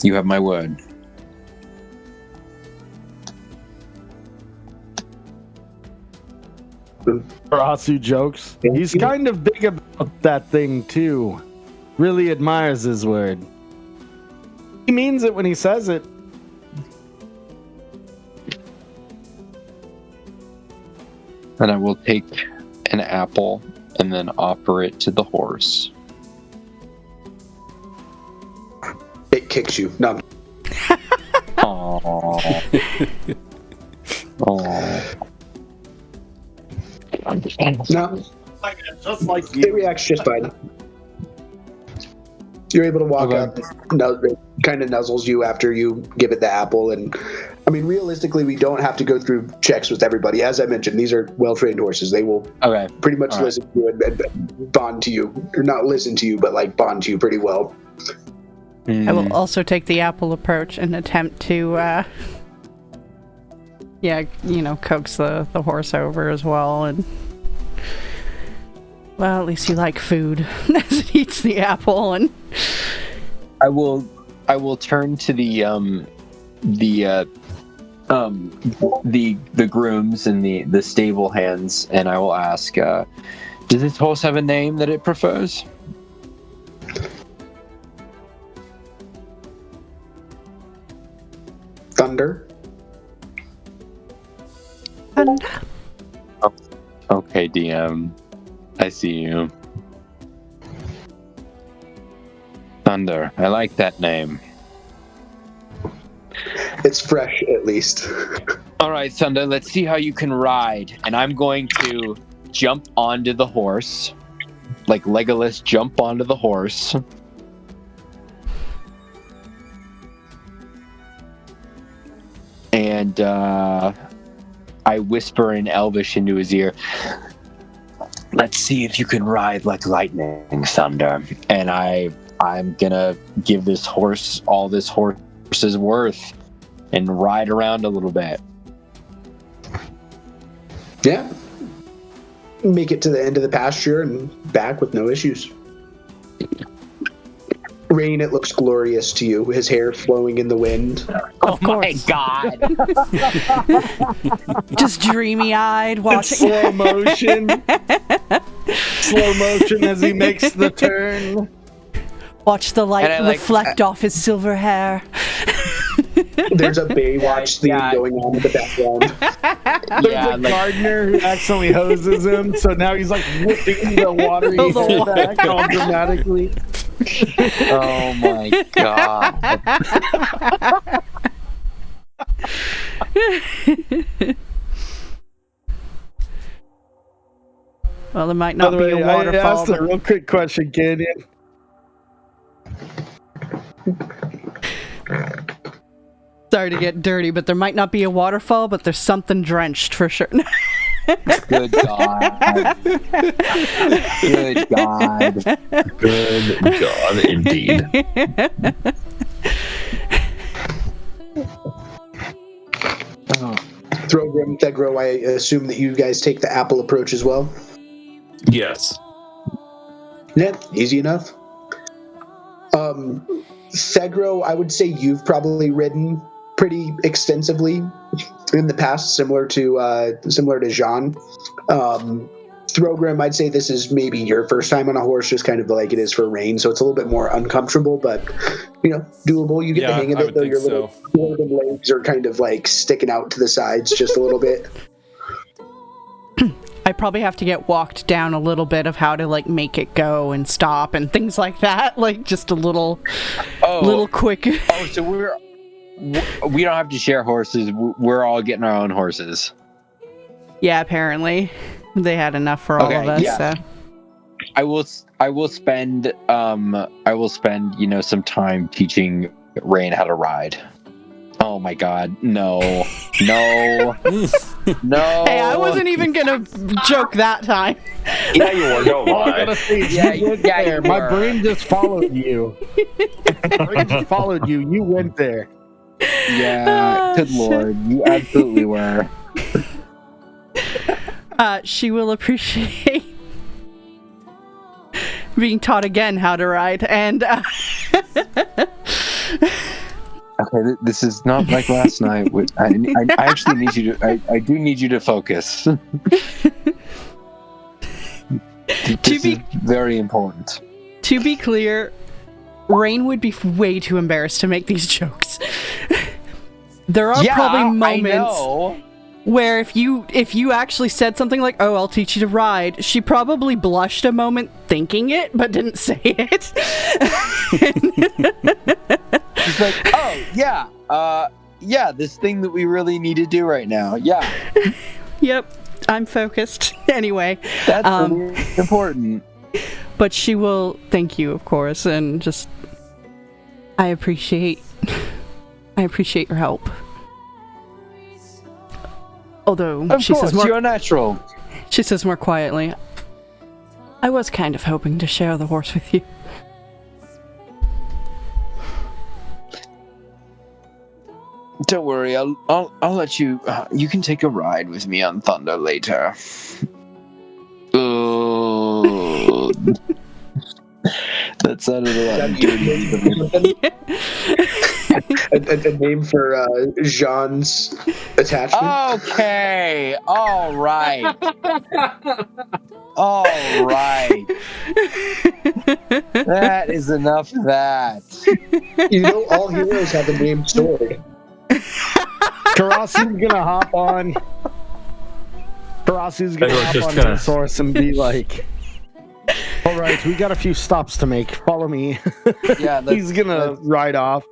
You have my word. Karasu jokes. He's kind of big about that thing, too. Really admires his word. He means it when he says it. And I will take an apple and then offer it to the horse. It kicks you. No. Aww. Aww. No. Just like It reacts just fine. You're able to walk up. No, it kind of nuzzles you after you give it the apple. And I mean, realistically, we don't have to go through checks with everybody. As I mentioned, these are well-trained horses. They will pretty much listen to you and bond to you. Or not listen to you, but like bond to you pretty well. I will also take the apple approach and attempt to, coax the horse over as well. And well, at least you like food as it eats the apple. And I will turn to the grooms and the stable hands, and I will ask, does this horse have a name that it prefers? Thunder. Thunder. Oh, okay, DM. I see you. Thunder. I like that name. It's fresh, at least. All right, Thunder, let's see how you can ride. And I'm going to jump onto the horse. Like Legolas, jump onto the horse. And I whisper in Elvish into his ear, let's see if you can ride like lightning, Thunder. And I'm gonna give this horse all this horse's worth and ride around a little bit. Yeah. Make it to the end of the pasture and back with no issues. Rain, it looks glorious to you. His hair flowing in the wind. Oh my god. Just dreamy-eyed watching. Slow motion. Slow motion as he makes the turn. Watch the light reflect off his silver hair. There's a Baywatch theme going on in the background. There's a gardener who accidentally hoses him, so now he's like whipping the watery hair back all dramatically. Oh my god. Well, there might not be a waterfall. I asked a real quick question, Gideon. Sorry to get dirty, but there might not be a waterfall, but there's something drenched for sure. Good God. Good God. Good God, indeed. Throgrim, Thegro, I assume that you guys take the apple approach as well? Yes. Yeah, easy enough. Thegro, I would say you've probably ridden pretty extensively in the past, similar to Jean. Throgrim, I'd say this is maybe your first time on a horse, just kind of like it is for Rain, so it's a little bit more uncomfortable, but doable. You get the hang of it, though. Your little legs are kind of like sticking out to the sides just a little bit. I probably have to get walked down a little bit of how to like make it go and stop and things like that, like just a little quick. Oh, so we don't have to share horses. We're all getting our own horses. Yeah, apparently they had enough for all of us. Yeah. So. I will spend some time teaching Rain how to ride. Oh my God, no. No. Hey, I wasn't even gonna joke that time. Yeah, you were. Don't lie. Yeah, my brain just followed you. My brain just followed you. You went there. Yeah, good Lord, you absolutely were. She will appreciate being taught again how to ride, and okay, this is not like last night. I actually need you to. I do need you to focus. This is very important. To be clear, Rain would be way too embarrassed to make these jokes. There are probably moments where if you actually said something like, "Oh, I'll teach you to ride," she probably blushed a moment thinking it, but didn't say it. She's like, "Oh, yeah, this thing that we really need to do right now." Yeah. Yep, I'm focused. Anyway, That's really important. But she will thank you, of course, and just I appreciate your help. Although Of course, you're natural. She says more quietly, I was kind of hoping to share the horse with you. Don't worry, I'll let you. You can take a ride with me on Thunder later. That sounded a lot dirty. a name for Jean's attachment. Okay, all right. That is enough of that. You know, all heroes have a named sword. Karasu's gonna hop on. Karasu's gonna hop on the source and be like, "All right, we got a few stops to make. Follow me." Yeah, he's gonna ride off.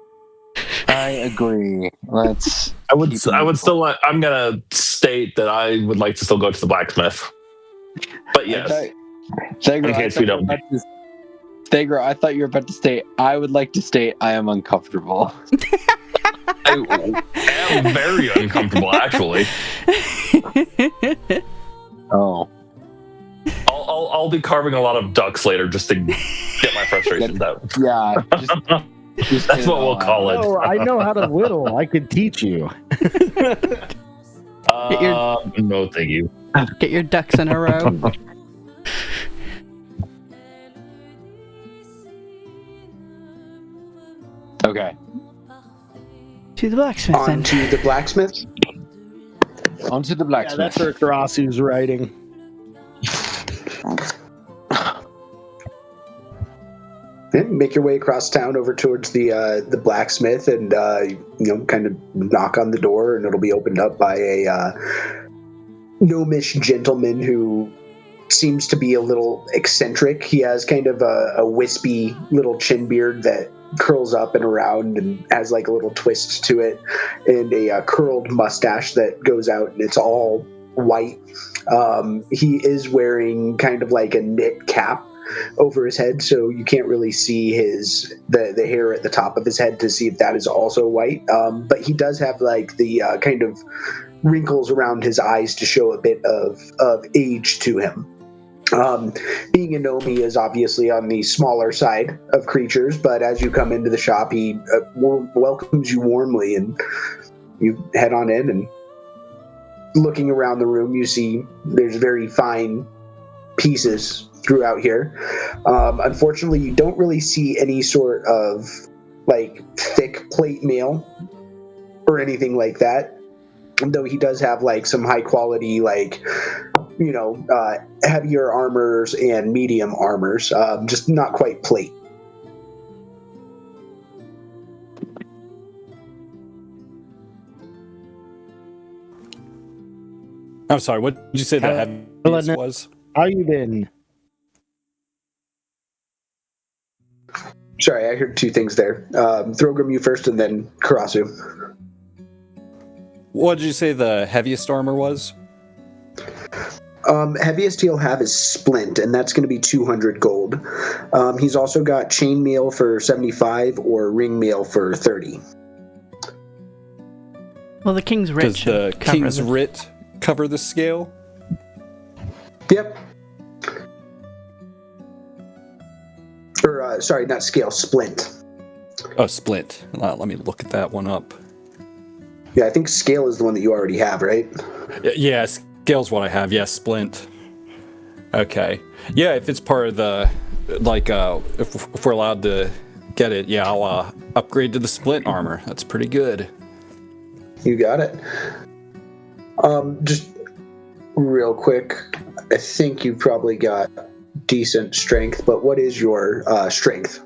I agree. I'm gonna state that I would like to still go to the blacksmith. But yes, Thagro, in case we don't. Thagro, I thought you were about to state, I would like to state I am uncomfortable. I am very uncomfortable, actually. Oh. I'll be carving a lot of ducks later just to get my frustrations out. Yeah, just that's what we'll call it. Oh, I know how to whittle. I could teach you. No, thank you. Get your ducks in a row. Okay. To the blacksmith, On to the blacksmith? Onto the blacksmith. Yeah, that's where Karasu's riding. Make your way across town over towards the blacksmith, and kind of knock on the door, and it'll be opened up by a gnomish gentleman who seems to be a little eccentric. He has kind of a wispy little chin beard that curls up and around and has like a little twist to it, and a curled mustache that goes out, and it's all white. He is wearing kind of like a knit cap over his head, so you can't really see the hair at the top of his head to see if that is also white. But he does have like the kind of wrinkles around his eyes to show a bit of age to him. Being a gnome, he is obviously on the smaller side of creatures, but as you come into the shop, he welcomes you warmly, and you head on in. And looking around the room, you see there's very fine pieces throughout here. Unfortunately, you don't really see any sort of like thick plate mail or anything like that, though he does have like some high quality heavier armors and medium armors, just not quite plate. I'm sorry, what did you say the heaviest was? How you been? Sorry, I heard two things there. Thorgrim, you first, and then Karasu. What did you say the heaviest armor was? Heaviest he'll have is splint, and that's going to be 200 gold. He's also got chainmail for 75 or ringmail for 30. Well, the King's Writ. Does the King's Writ cover the scale? Yep. Or, sorry, not scale, splint. Oh, splint. Let me look at that one up. Yeah, I think scale is the one that you already have, right? Yeah, scale's what I have. Yeah, splint. Okay. Yeah, if it's part of the, if we're allowed to get it, yeah, I'll upgrade to the splint armor. That's pretty good. You got it. Just real quick, I think you probably got decent strength, but what is your strength?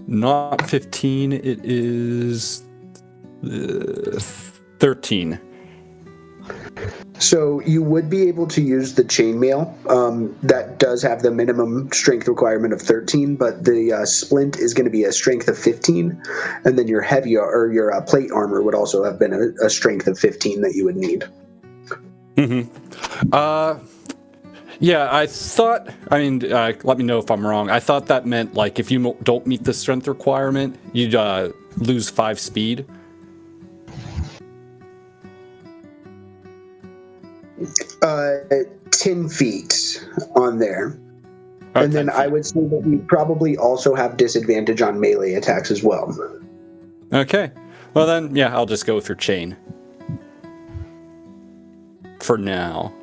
Not 15. It is 13. So you would be able to use the chainmail. That does have the minimum strength requirement of 13, but the splint is going to be a strength of 15, and then your heavy or your plate armor would also have been a strength of 15 that you would need. Yeah, I thought, let me know if I'm wrong. I thought that meant, like, if you don't meet the strength requirement, you'd lose 5 speed. Uh, 10 feet on there. Oh, And then 10 feet. I would say that you probably also have disadvantage on melee attacks as well. Okay. Well then, yeah, I'll just go with your chain. For now.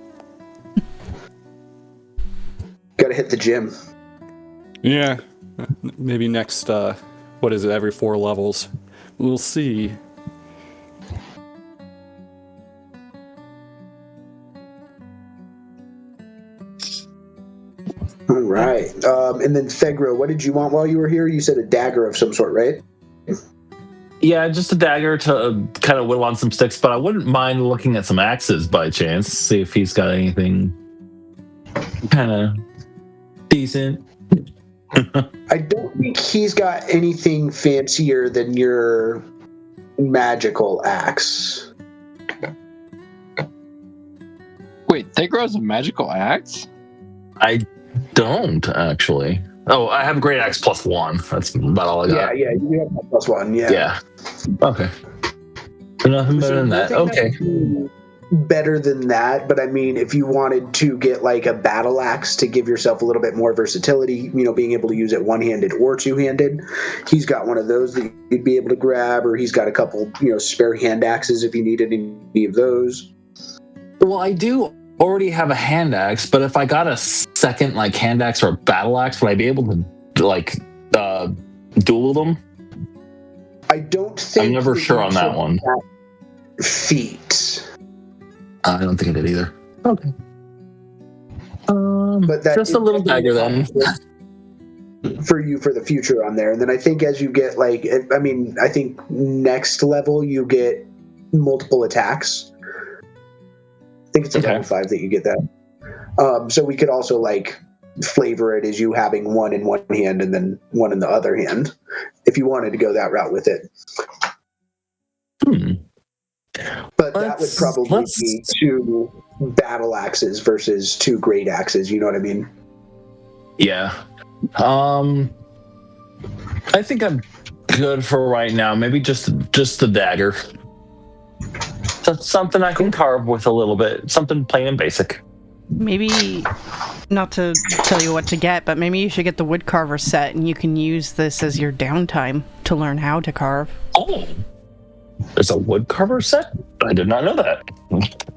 Gotta hit the gym. Yeah. Maybe next, what is it, every 4 levels. We'll see. All right. And then Thegro, what did you want while you were here? You said a dagger of some sort, right? Yeah, just a dagger to kind of whittle on some sticks, but I wouldn't mind looking at some axes by chance, see if he's got anything kind of decent. I don't think he's got anything fancier than your magical axe. Wait, Thegro's a magical axe? I don't actually. Oh, I have Great Axe +1. That's about all I got. Yeah, you have that +1, yeah. Yeah. Okay. Nothing better than that. Okay. Better than that, but I mean, if you wanted to get like a battle axe to give yourself a little bit more versatility, being able to use it one-handed or two-handed, he's got one of those that you'd be able to grab, or he's got a couple, spare hand axes if you needed any of those. Well, I do already have a hand axe, but if I got a second like hand axe or a battle axe, would I be able to like duel them? I don't think I'm never sure on that one. Feet. I don't think I did either. Okay. But that just a little dagger then. For you for the future on there. And then I think as you get I think next level you get multiple attacks. I think it's a level 5 that you get that. So we could also flavor it as you having one in one hand and then one in the other hand, if you wanted to go that route with it. But that would probably be 2 battle axes versus 2 great axes. You know what I mean? Yeah. I think I'm good for right now. Maybe just the dagger. That's something I can carve with a little bit. Something plain and basic. Maybe, not to tell you what to get, but maybe you should get the woodcarver set and you can use this as your downtime to learn how to carve. Oh. There's a woodcarver set? I did not know that.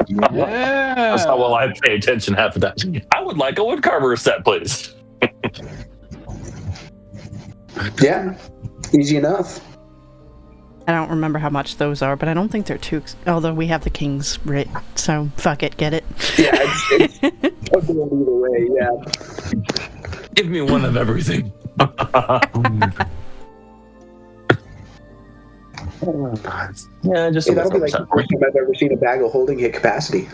Yeah. That's not well I pay attention half of that. I would like a woodcarver set, please. Yeah. Easy enough. I don't remember how much those are, but I don't think they're too... Although we have the King's Writ, so fuck it, get it. Yeah, it's either way, yeah. Give me one of everything. Yeah, just that'll be like the first time I've ever seen a bag of holding hit capacity.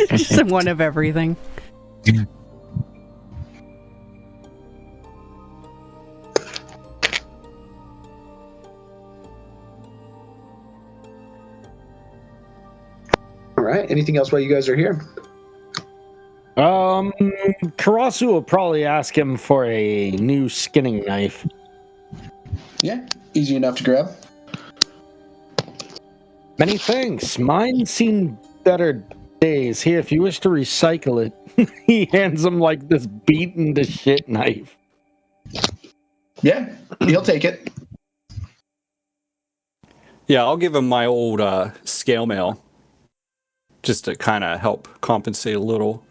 Just one of everything. All right. Anything else while you guys are here? Karasu will probably ask him for a new skinning knife. Yeah. Easy enough to grab. Many thanks. Mine's seen better days. Here, if you wish to recycle it, he hands him this beaten to shit knife. Yeah, he'll take it. Yeah, I'll give him my old scale mail. Just to kind of help compensate a little.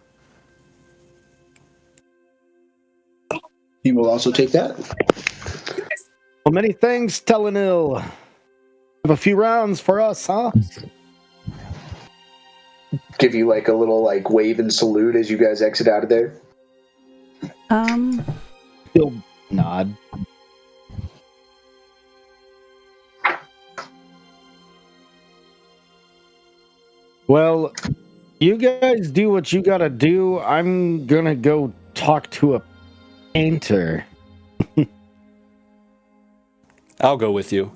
He will also take that. Well, many thanks, Telenil. Have a few rounds for us, huh? give you like a little like wave and salute as you guys exit out of there. He'll nod. Well, you guys do what you gotta do. I'm gonna go talk to a painter. I'll go with you.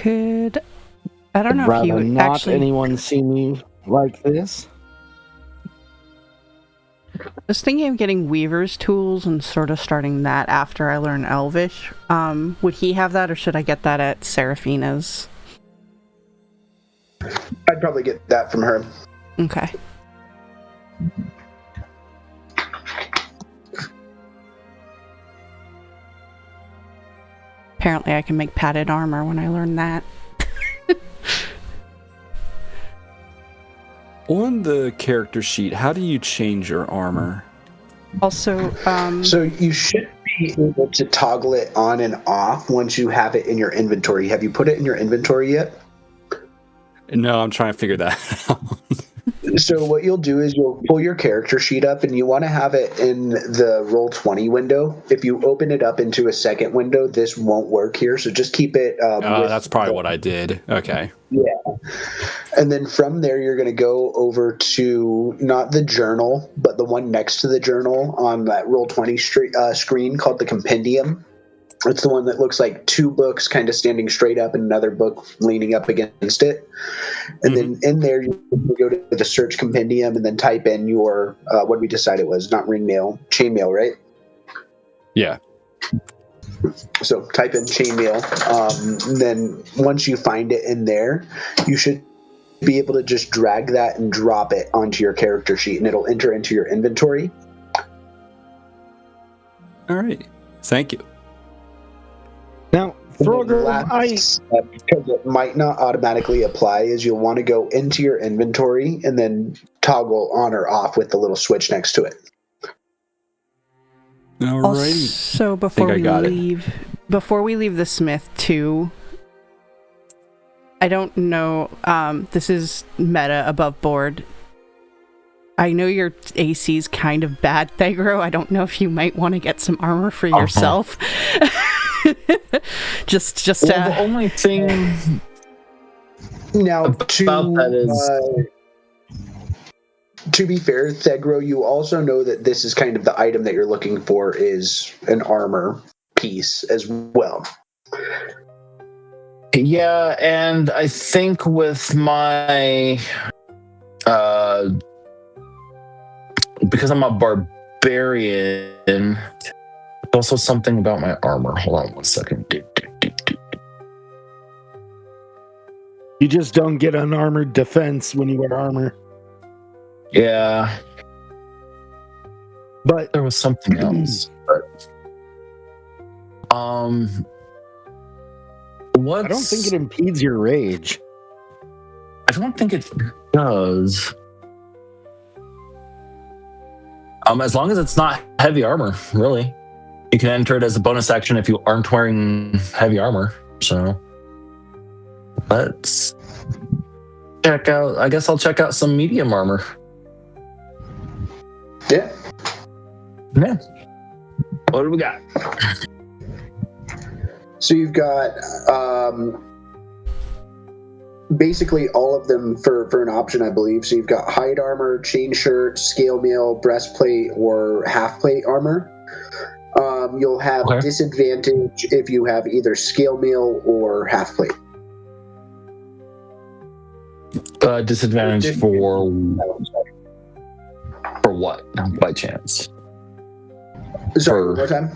I don't know if you would not actually... anyone see me like this. I was thinking of getting Weaver's tools and sort of starting that after I learn Elvish. Would he have that, or should I get that at Seraphina's? I'd probably get that from her. Okay. Apparently I can make padded armor when I learn that. On the character sheet, how do you change your armor? Also, So you should be able to toggle it on and off once you have it in your inventory. Have you put it in your inventory yet? No, I'm trying to figure that out. So what you'll do is you'll pull your character sheet up, and you want to have it in the Roll20 window. If you open it up into a second window, this won't work here. So just keep it. That's probably what I did. Okay. Yeah. And then from there, you're going to go over to not the journal, but the one next to the journal on that Roll20 screen called the Compendium. It's the one that looks like two books kind of standing straight up and another book leaning up against it. And then in there, you go to the search compendium and then type in your, what we decided it was, not ring mail, chainmail, right? Yeah. So type in chainmail. Then once you find it in there, you should be able to just drag that and drop it onto your character sheet, and it'll enter into your inventory. All right. Thank you. Now, Throgram, because it might not automatically apply, is you'll want to go into your inventory and then toggle on or off with the little switch next to it. Alrighty. So before we leave the Smith too, I don't know. This is meta above board. I know your AC's kind of bad, Thagro. I don't know if you might want to get some armor for yourself. just the only thing now about that is to be fair, Thagro, you also know that this is kind of the item that you're looking for is an armor piece as well. Yeah, and I think with my because I'm a barbarian, also something about my armor. Hold on one second. You just don't get unarmored defense when you wear armor. Yeah. But there was something else. But, I don't think it impedes your rage. I don't think it does. As long as it's not heavy armor, really. You can enter it as a bonus action if you aren't wearing heavy armor. So let's check out. I guess I'll check out some medium armor. Yeah. Yeah. What do we got? So you've got basically all of them for an option, I believe. So you've got hide armor, chain shirt, scale mail, breastplate, or half plate armor. You'll have disadvantage if you have either scale mail or half plate. Disadvantage for what? By chance? Sorry, one more time.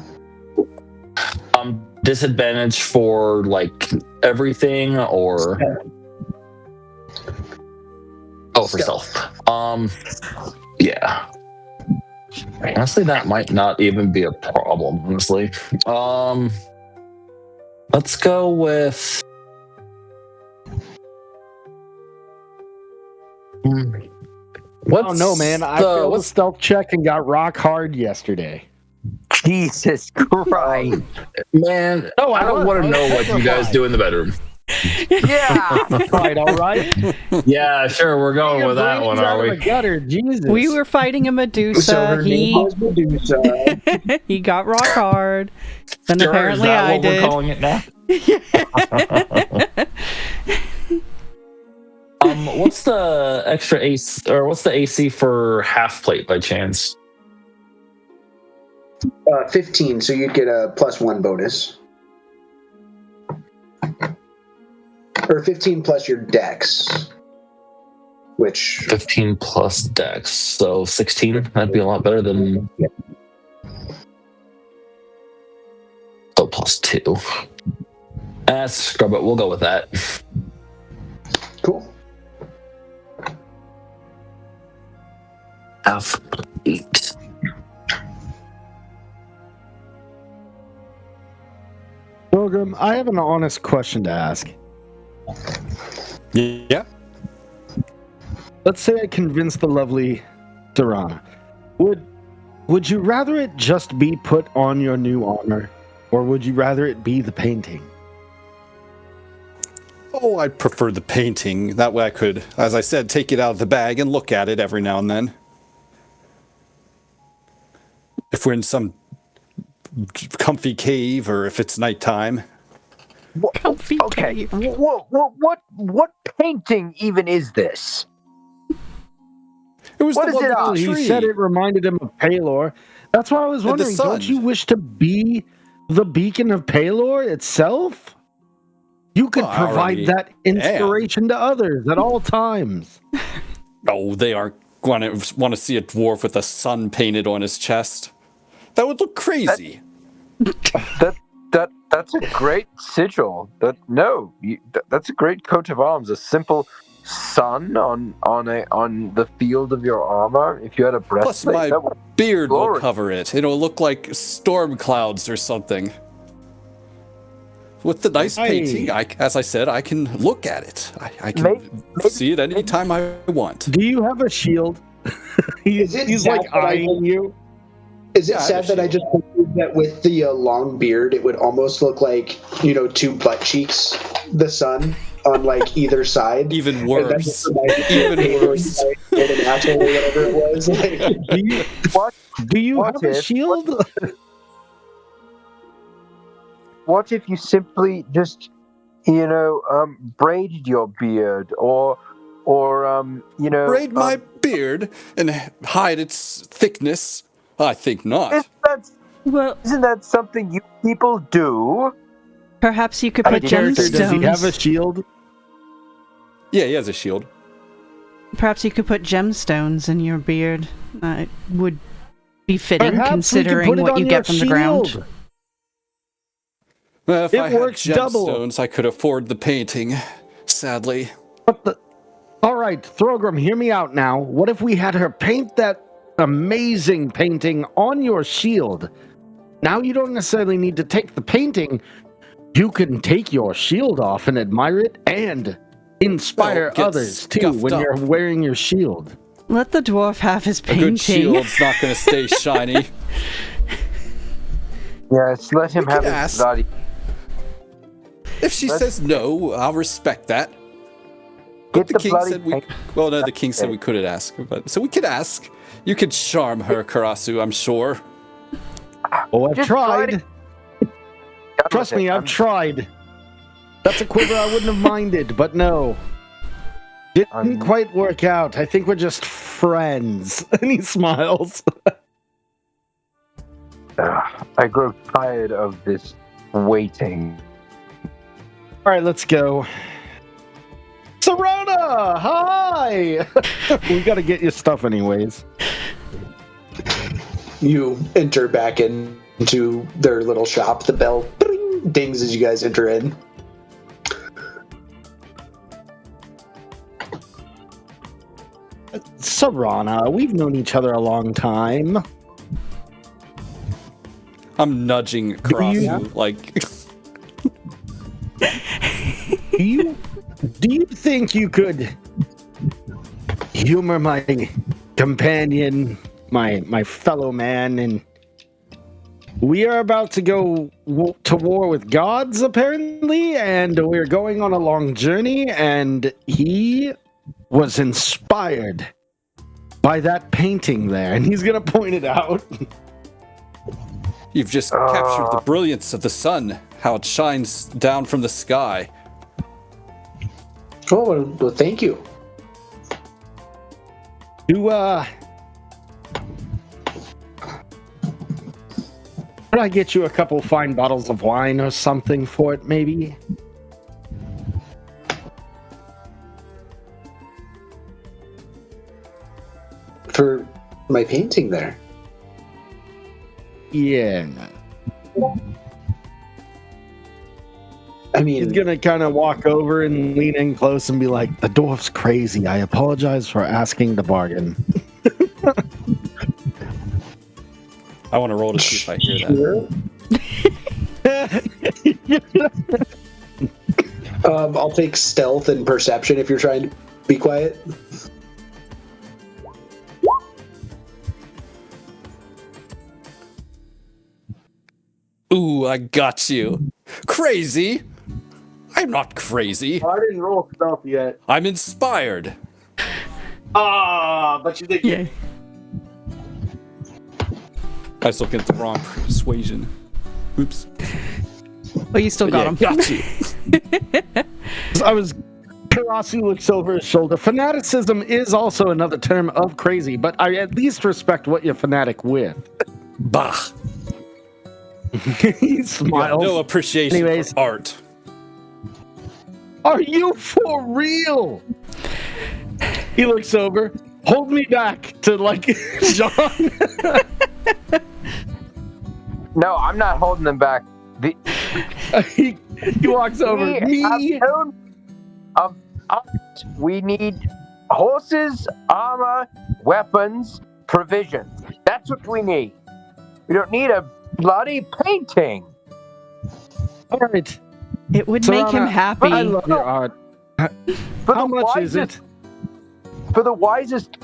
Disadvantage for like everything, or for stealth. Yeah. Honestly, that might not even be a problem. Honestly, let's go with. Oh no, man! I failed a stealth check and got rock hard yesterday. Jesus Christ, man! No, I don't want to know what you guys do in the bedroom. Yeah. Right, all right. Yeah, sure, we're going with that one, are we? The gutter, Jesus. We were fighting a Medusa. So her name was Medusa. He got rock hard. Then Sure, apparently is that I what did. we're calling it now? What's the extra AC, or what's the AC for half plate by chance? 15, so you'd get a +1 bonus. Or 15 plus your dex. Which 15 plus dex, so 16. That'd be a lot better than. So +2. Scrub it. We'll go with that. cool. Half plate. Pilgrim, I have an honest question to ask. Yeah. Let's say I convince the lovely Durana. Would you rather it just be put on your new armor, or would you rather it be the painting? Oh, I'd prefer the painting. That way I could, as I said, take it out of the bag and look at it every now and then. If we're in some comfy cave, or if it's nighttime. Comfy Okay. cave. What painting even is this? It was What the is one it with on? the He tree. said it reminded him of Palor. That's why I was And the wondering, sun. don't you wish to be the beacon of Palor itself? You could Well, I provide already that inspiration to others at all times. No, they aren't going to want to see a dwarf with a sun painted on his chest. That would look crazy. That's a great sigil. That's a great coat of arms. A simple sun on the field of your armor. If you had a Plus, breastplate, my that would beard will glory. cover it. It'll look like storm clouds or something. With the nice painting, as I said, I can look at it. I can Maybe- see it anytime I want. Do you have a shield? Is it He's sad like that I eyeing can- you. Is it Yeah, I sad have a that I just pictured that with the long beard, it would almost look like, two butt cheeks, the sun on like either side? Even And that worse. just reminded me Even of Palor, worse. like, an asshole or whatever it was. Like, Do you What have a if- shield? What if you simply just, braided your beard, or Braid my beard and hide its thickness? I think not. Well, Isn't that something you people do? perhaps you could put Character, does he have a gemstones. shield? Yeah, he has a shield. Perhaps you could put gemstones in your beard. It would be fitting, Perhaps we could considering put it what on you your get from the ground. shield. Well, if It I had works double. gemstones, I could afford the painting. Sadly. All right, Thorgrim, hear me out now. What if we had her paint that amazing painting on your shield? Now you don't necessarily need to take the painting. You can take your shield off and admire it and inspire get others too scuffed when up. you're wearing your shield. Let the dwarf have his A painting. good shield's not going to stay shiny. Yes, let him You have can his ask. bloody. If she Let's- says no, I'll respect that. Get But the the king bloody said we. paint. Well, no, the king said we couldn't ask. But so we could ask. You could charm her, Karasu. I'm sure. Oh, I've Just try tried. to- Trust me, I've tried. That's a quiver I wouldn't have minded, but no. Didn't quite work out. I think we're just friends. And he smiles. I grow tired of this waiting. All right, let's go. Serona, hi! We've got to get your stuff anyways. you enter back into their little shop. The bell dings as you guys enter in. Serana, we've known each other a long time. I'm nudging Karasu. Like, Do you think you could humor my companion, my fellow man, and We are about to go to war with gods, apparently, and we're going on a long journey, and he was inspired by that painting there, and he's going to point it out. You've just captured the brilliance of the sun, how it shines down from the sky. Oh, well, thank you. Could I get you a couple fine bottles of wine or something for it, maybe? For my painting there. Yeah. I mean, He's gonna kind of walk over and lean in close and be like, "The dwarf's crazy. I apologize for asking to bargain." I want to roll to see if I hear that. I'll take stealth and perception if you're trying to be quiet. Ooh, I got you. Crazy? I'm not crazy. I didn't roll stealth yet. I'm inspired. But you did. Yeah. I was looking at the wrong persuasion. Oops. Well, you still got him. Got you. Karasu looks over his shoulder. Fanaticism is also another term of crazy, but I at least respect what you're fanatic with. Bah. He smiles. No appreciation Anyways. for art. Are you for real? He looks over. Hold me back to John. No, I'm not holding them back. he walks over. We need horses, armor, weapons, provisions. That's what we need. We don't need a bloody painting. All right. It would make him Serana, happy. I love your art. How much is it? For the wisest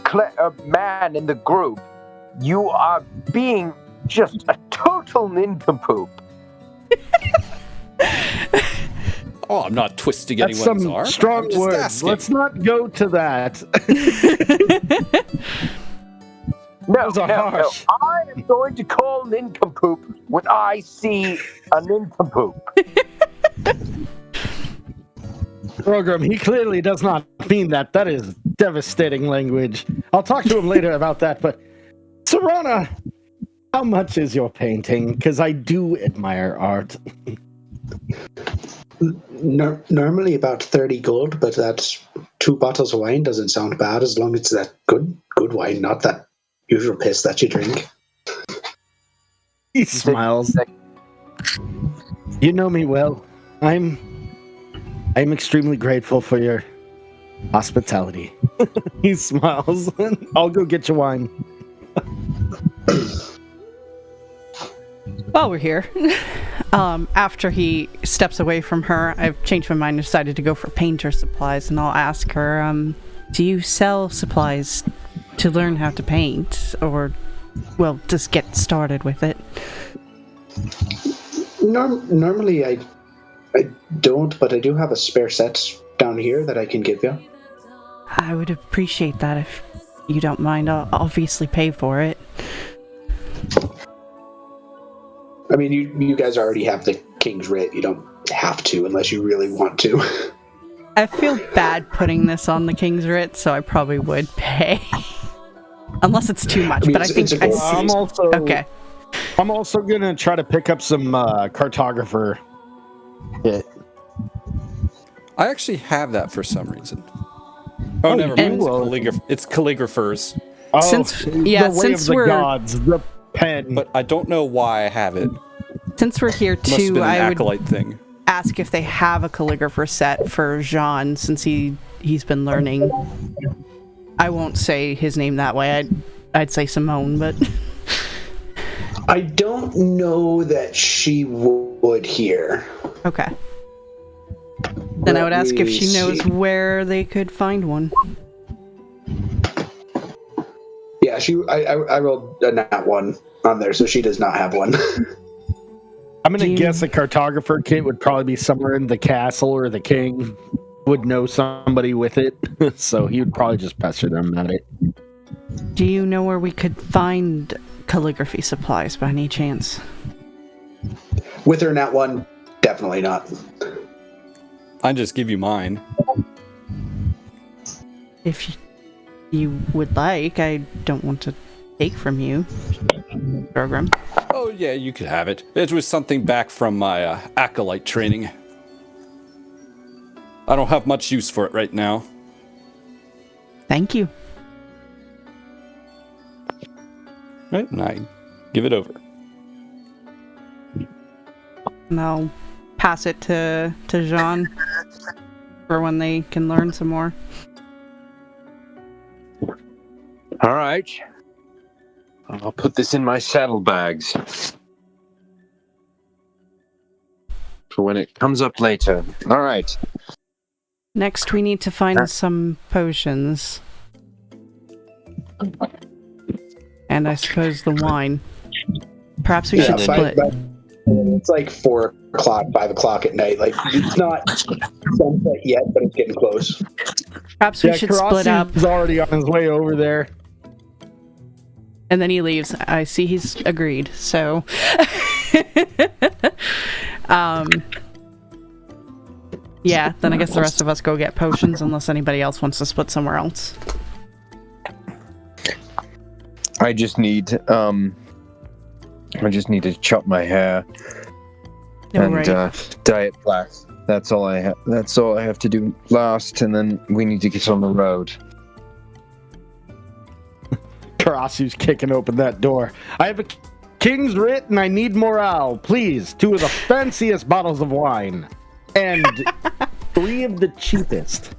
man in the group, you are being just a total nincompoop. Oh, I'm not twisting That's anyone's some arm. strong I'm just words. asking. Let's not go to that. No, Those are harsh. I am going to call nincompoop when I see a nincompoop. Program, he clearly does not mean that. That is devastating language. I'll talk to him later about that, but Serana, how much is your painting? Because I do admire art. Normally about 30 gold, but that's 2 bottles of wine doesn't sound bad as long as it's that good wine, not that usual piss that you drink. He smiles. You know me well. I'm extremely grateful for your hospitality. He smiles. I'll go get you wine. While we're here, after he steps away from her, I've changed my mind and decided to go for painter supplies, and I'll ask her, do you sell supplies to learn how to paint, or, well, just get started with it? Normally I don't, but I do have a spare set down here that I can give you. I would appreciate that if you don't mind. I'll obviously pay for it. I mean, you guys already have the King's Writ. You don't have to unless you really want to. I feel bad putting this on the King's Writ, so I probably would pay. Unless it's too much, but I think I see. Okay. I'm also gonna try to pick up some cartographer. I actually have that for some reason. Oh, never mind. It's calligraphers. Oh, since the way since of the we're gods, the pen. But I don't know why I have it. Since we're here Must have too, been an I would acolyte thing. ask if they have a calligrapher set for Jean, since he's been learning. I won't say his name that way. I'd say Simone, but I don't know that she would here. okay. Then I would ask if she knows where they could find one. Yeah, I rolled a nat 1 on there, so she does not have one. I'm going to guess a cartographer kit would probably be somewhere in the castle, or the king would know somebody with it. So he would probably just pester them at it. Do you know where we could find calligraphy supplies by any chance? With or not one, definitely not. I just give you mine. If you would like, I don't want to take from you. Program. Oh yeah, you could have it. It was something back from my acolyte training. I don't have much use for it right now. Thank you. Right, and I give it over. And I'll pass it to Jean for when they can learn some more. All right. I'll put this in my saddlebags for when it comes up later. All right. Next, we need to find some potions. And I suppose the wine. Perhaps we should split. It's like 4 o'clock, 5 o'clock at night. Like, it's not sunset yet, but it's getting close. Perhaps we should split up. He's already on his way over there. And then he leaves. I see he's agreed, so... yeah, then I guess the rest of us go get potions unless anybody else wants to split somewhere else. I just need to chop my hair and dye it black. That's all I have. That's all I have to do last, and then we need to get on the road. Karasu's kicking open that door. I have a king's writ, and I need morale. Please, 2 of the fanciest bottles of wine, and 3 of the cheapest.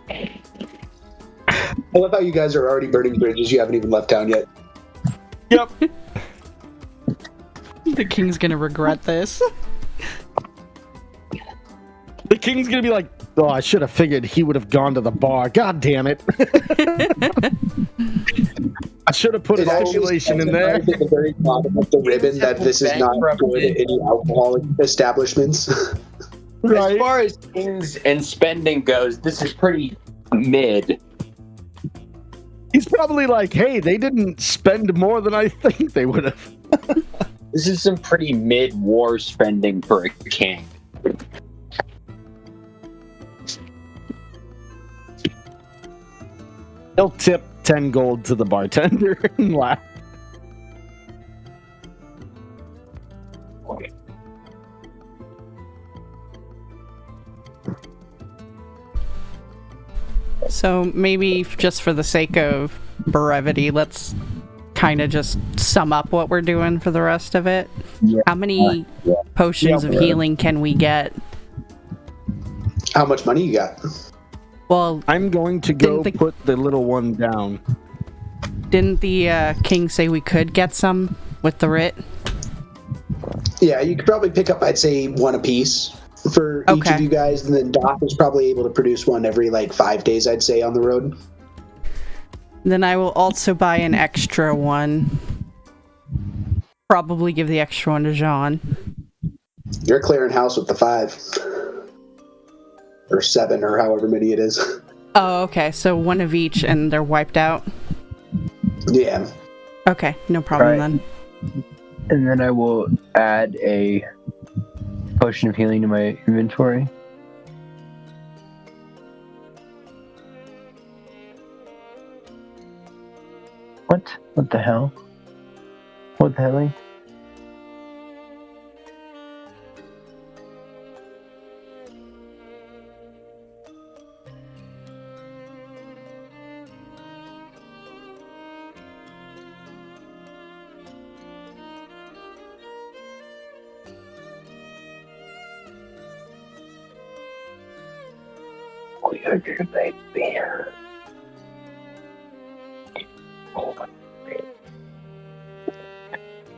I love how you guys are already burning bridges. You haven't even left town yet. Yep. The king's gonna regret this. The king's gonna be like, oh, I should have figured he would have gone to the bar. God damn it. I should have put a stipulation in there. At the very bottom of the ribbon that this is not going to any alcoholic establishments. Right. As far as things and spending goes, this is pretty mid. He's probably like, hey, they didn't spend more than I think they would have. This is some pretty mid-war spending for a king. He'll tip 10 gold to the bartender and laugh. So maybe just for the sake of brevity, let's kind of just sum up what we're doing for the rest of it. Yeah. How many potions of healing can we get? How much money you got? Well, I'm going to go put the little one down. Didn't the king say we could get some with the writ? Yeah, you could probably pick up, I'd say, 1 apiece for each of you guys, and then Doc is probably able to produce one every, 5 days, I'd say, on the road. Then I will also buy an extra one. Probably give the extra one to Jean. You're clearing house with the 5. Or 7, or however many it is. Oh, okay. So 1 of each, and they're wiped out? Yeah. Okay, no problem then. And then I will add a potion of healing to my inventory. What? What the hell? What the hell?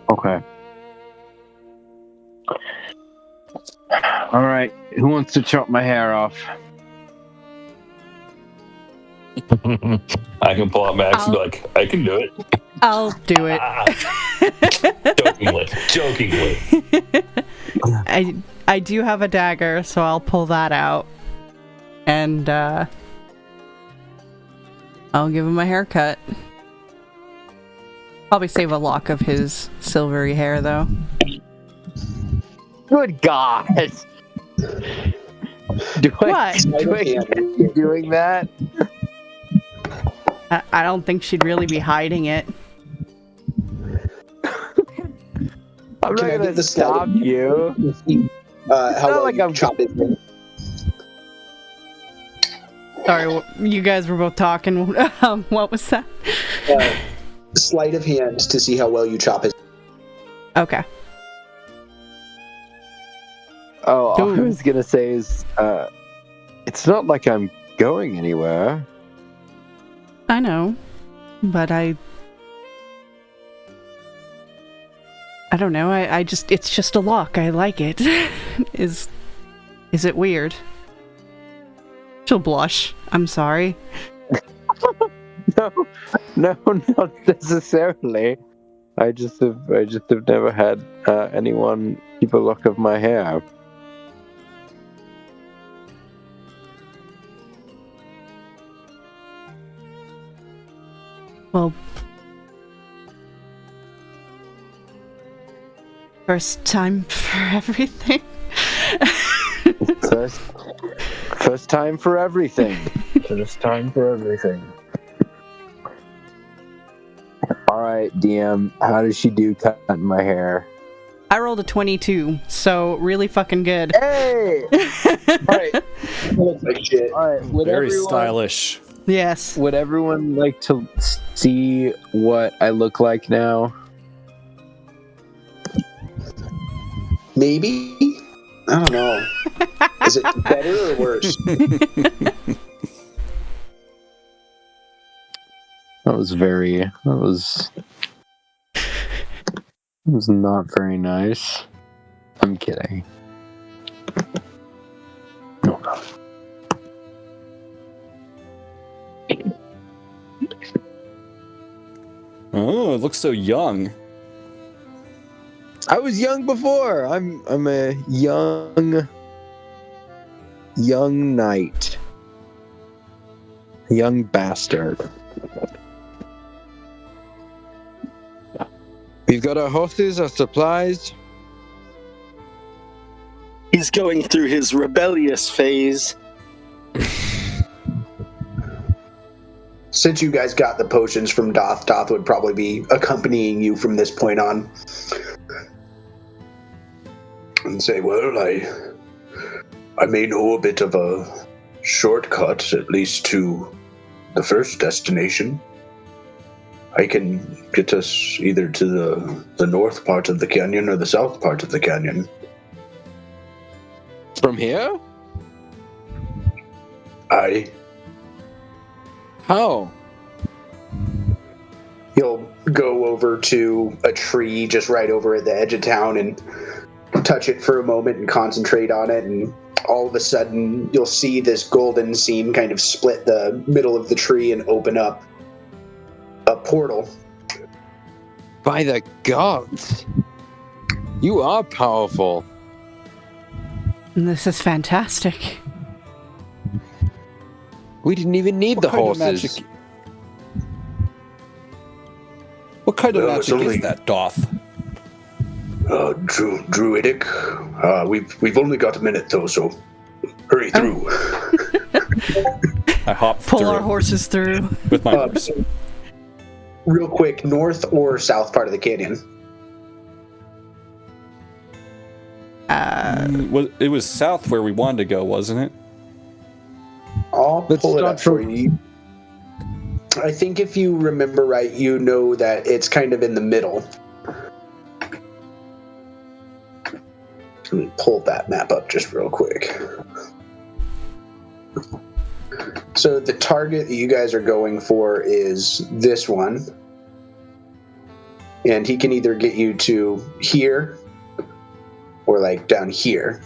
Okay. All right. Who wants to chop my hair off? I can pull out my axe and be like, I can do it. I'll do it. Jokingly. I do have a dagger, so I'll pull that out. And I'll give him a haircut. Probably save a lock of his silvery hair, though. Good God. Do I keep doing that? I don't think she'd really be hiding it. I'm not going to stop you. How well like you chop it? Sorry, you guys were both talking. What was that? Sleight of hand to see how well you chop it. Okay. Oh, all I was going to say is, it's not like I'm going anywhere. I know, but I don't know. I just, it's just a lock. I like it. Is it weird? She'll blush. I'm sorry. No, not necessarily. I just have never had anyone keep a lock of my hair. Well, first time for everything. First time for everything. First time for everything. Alright, DM, how does she do cutting my hair? I rolled a 22, so really fucking good. Hey! Alright. Like shit. Alright, Very stylish. Yes. Would everyone like to see what I look like now? Maybe? I don't know. Is it better or worse? That was not very nice. I'm kidding. No. Oh, it looks so young. I was young before. I'm a young knight. A young bastard. We've got our horses, our supplies. He's going through his rebellious phase. Since you guys got the potions from Doth would probably be accompanying you from this point on. And say, well, I may know a bit of a shortcut, at least to the first destination. I can get us either to the north part of the canyon or the south part of the canyon. From here? Aye. How? He'll go over to a tree just right over at the edge of town and touch it for a moment and concentrate on it, and all of a sudden you'll see this golden seam kind of split the middle of the tree and open up a portal. By the gods! You are powerful. This is fantastic. We didn't even need the horses. What kind of Well, it's magic only- is that, Doth? Druidic. We've only got a minute though, so hurry through. I hop Pull through our horses through. with my horse. Real quick, north or south part of the canyon? It was south where we wanted to go, wasn't it? I'll Let's pull it start up for from- you. I think if you remember right, you know that it's kind of in the middle. Let me pull that map up just real quick. So the target that you guys are going for is this one. And he can either get you to here or like down here.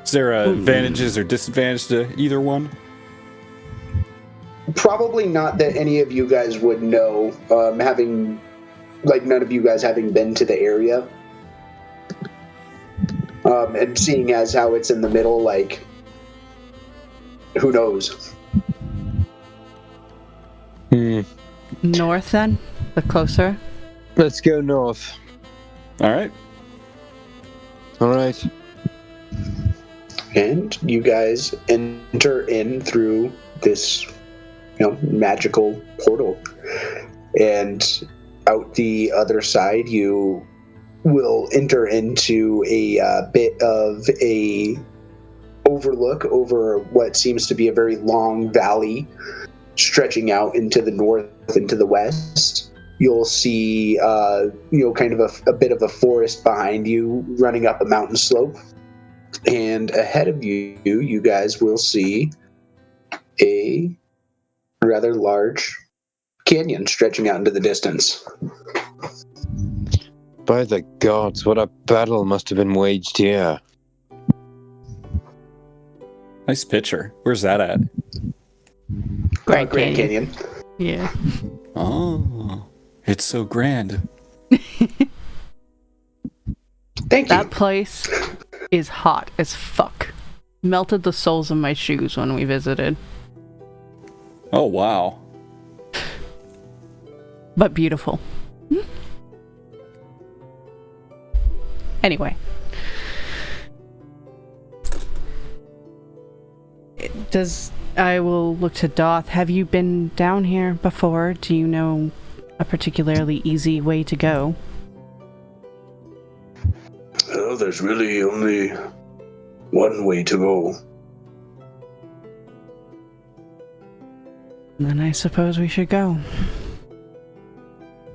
Is there advantages or disadvantages to either one? probably not that any of you guys would know, having, like, none of you guys having been to the area. And seeing as how it's in the middle, like, who knows? North, then? The closer? Let's go north. All right. All right. And you guys enter in through this, magical portal. And out the other side, you will enter into a bit of a overlook over what seems to be a very long valley stretching out into the north, into the west. You'll see, kind of a bit of a forest behind you running up a mountain slope. And ahead of you, you guys will see a rather large canyon stretching out into the distance. By the gods, what a battle must have been waged here. Nice picture. Where's that at? Grand Canyon. Yeah. Oh, it's so grand. Thank you. That place is hot as fuck. Melted the soles of my shoes when we visited. Oh, wow. But beautiful. Anyway. I will look to Doth. Have you been down here before? Do you know a particularly easy way to go? Well, there's really only one way to go. Then I suppose we should go.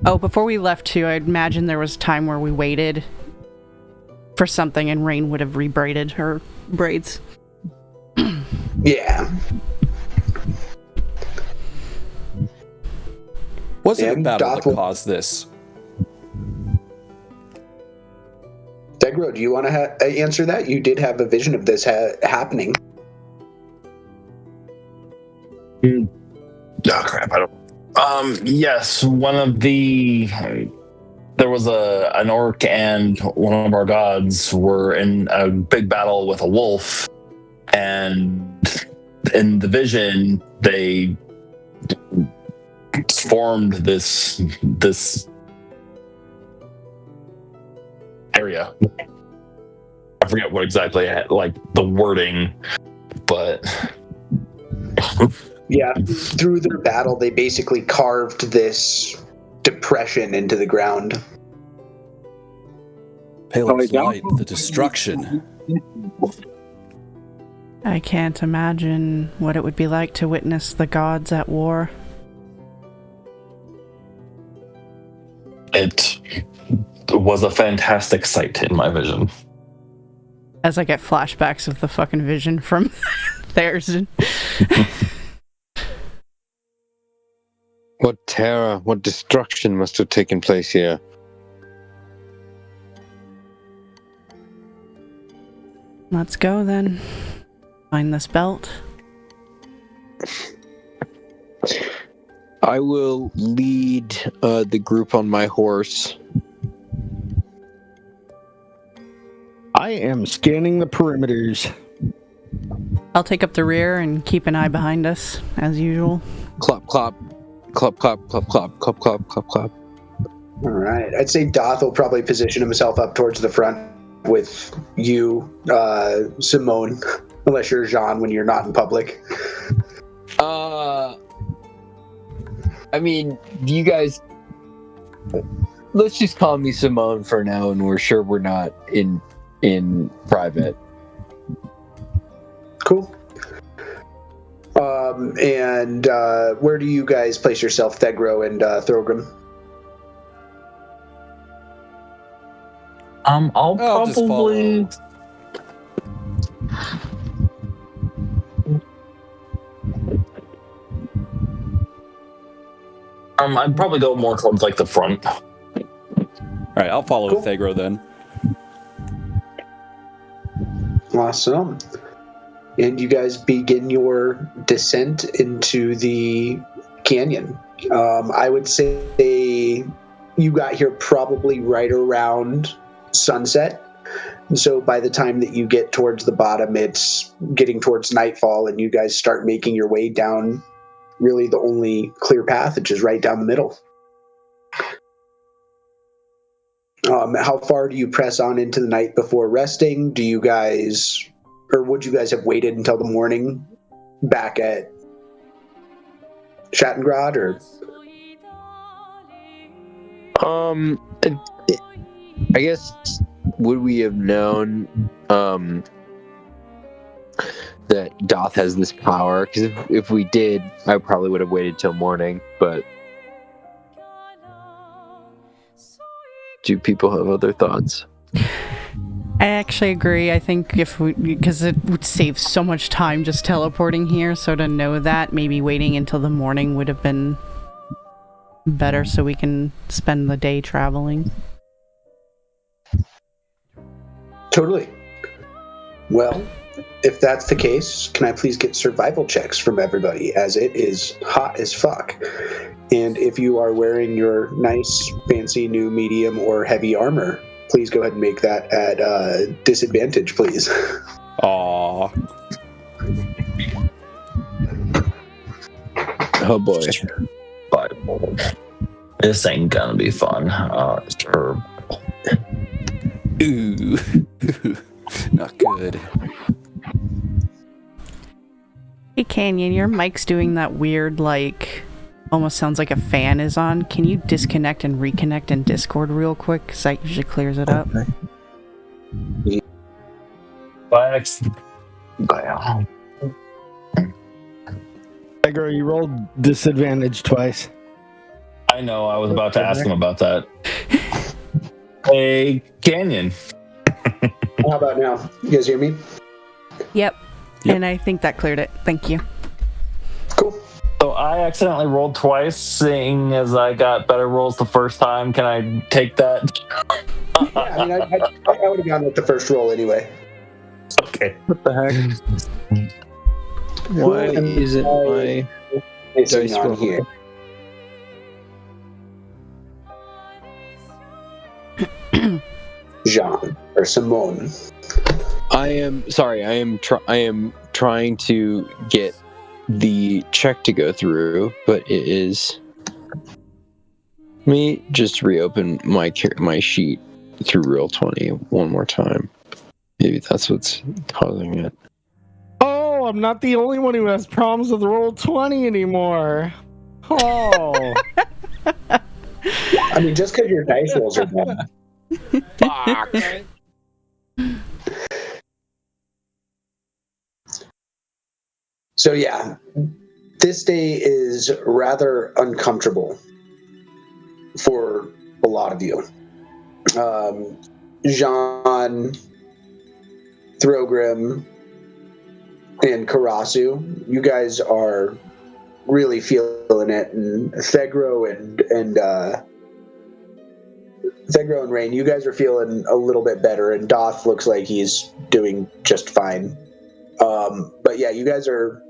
Oh, before we left too, I imagine there was a time where we waited for something and Rain would have rebraided her braids. Yeah. Was it a And battle Doth that will- caused this? Degro, do you want to answer that? You did have a vision of this happening. Oh crap! I don't. Yes, one of the there was an orc and one of our gods were in a big battle with a wolf, and in the vision they formed this area. I forget what exactly like the wording, but Yeah, through their battle, they basically carved this depression into the ground. Pale's light, the destruction. I can't imagine what it would be like to witness the gods at war. it was a fantastic sight in my vision. As I get flashbacks of the fucking vision from theirs. What terror, what destruction must have taken place here. Let's go then. Find this belt. I will lead the group on my horse. I am scanning the perimeters. I'll take up the rear and keep an eye behind us, as usual. Clop, clop. Clop, clop, clop, clop, clop, clop, clop, clop. All right. I'd say Doth will probably position himself up towards the front with you, Simone, unless you're Jean when you're not in public. I mean, you guys, let's just call me Simone for now, and we're sure we're not in private. Cool. And where do you guys place yourself, Thegro and Thorgrim? I'll just probably. follow. I'd probably go more towards like the front. All right, I'll follow Cool. Thegro then. Awesome. and you guys begin your descent into the canyon. I would say you got here probably right around sunset. So by the time that you get towards the bottom, it's getting towards nightfall, and you guys start making your way down really the only clear path, which is right down the middle. How far do you press on into the night before resting? Do you guys, or would you guys have waited until the morning back at Schattengrad, or? I guess, would we have known that Doth has this power? Because if we did, I probably would have waited till morning. But do people have other thoughts? I actually agree. I think because it would save so much time just teleporting here, so to know that, maybe waiting until the morning would have been better so we can spend the day traveling. Totally. Well, if that's the case, can I please get survival checks from everybody, as it is hot as fuck. And if you are wearing your nice, fancy new medium or heavy armor, please go ahead and make that at disadvantage, please. Aw. Oh boy. This ain't gonna be fun. Sure. Ooh. Not good. Hey Canyon, your mic's doing that weird, like, almost sounds like a fan is on. Can you disconnect and reconnect in Discord real quick? Because that usually clears it up. Egro, you rolled disadvantage twice. I know, I was about to ask him about that. Hey, Canyon. How about now? You guys hear me? Yep. And I think that cleared it. Thank you. Cool. So I accidentally rolled twice, seeing as I got better rolls the first time. Can I take that? Yeah, I mean, I would have gone with the first roll anyway. Okay. What the heck? Why isn't my dice on roll here? Jean or Simone. I am trying to get the check to go through, but it is. Let me just reopen my sheet through Roll20 one more time. Maybe that's what's causing it. Oh, I'm not the only one who has problems with Roll20 anymore. Oh. I mean, just because your dice rolls are bad. Fuck. So yeah, this day is rather uncomfortable for a lot of you. Jean, Throgrim, and Karasu, you guys are really feeling it, and Thegro and Rain, you guys are feeling a little bit better, and Doth looks like he's doing just fine. But yeah, you guys are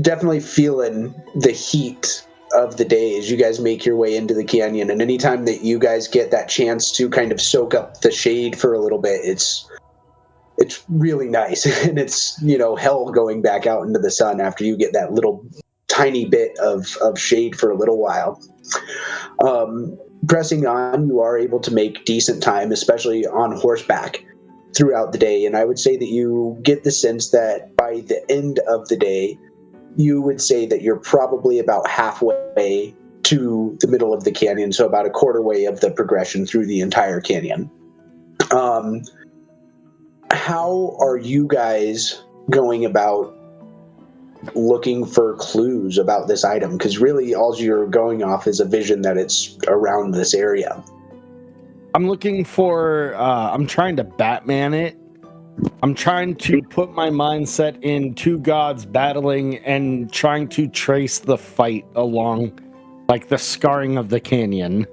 definitely feeling the heat of the day as you guys make your way into the canyon. And anytime that you guys get that chance to kind of soak up the shade for a little bit, it's really nice. And it's, hell going back out into the sun after you get that little tiny bit of shade for a little while. Pressing on, you are able to make decent time, especially on horseback throughout the day. And I would say that you get the sense that by the end of the day, you would say that you're probably about halfway to the middle of the canyon, so about a quarter way of the progression through the entire canyon. How are you guys going about looking for clues about this item? Because really all you're going off is a vision that it's around this area. I'm looking for, I'm trying to Batman it. I'm trying to put my mindset in two gods battling and trying to trace the fight along, like, the scarring of the canyon.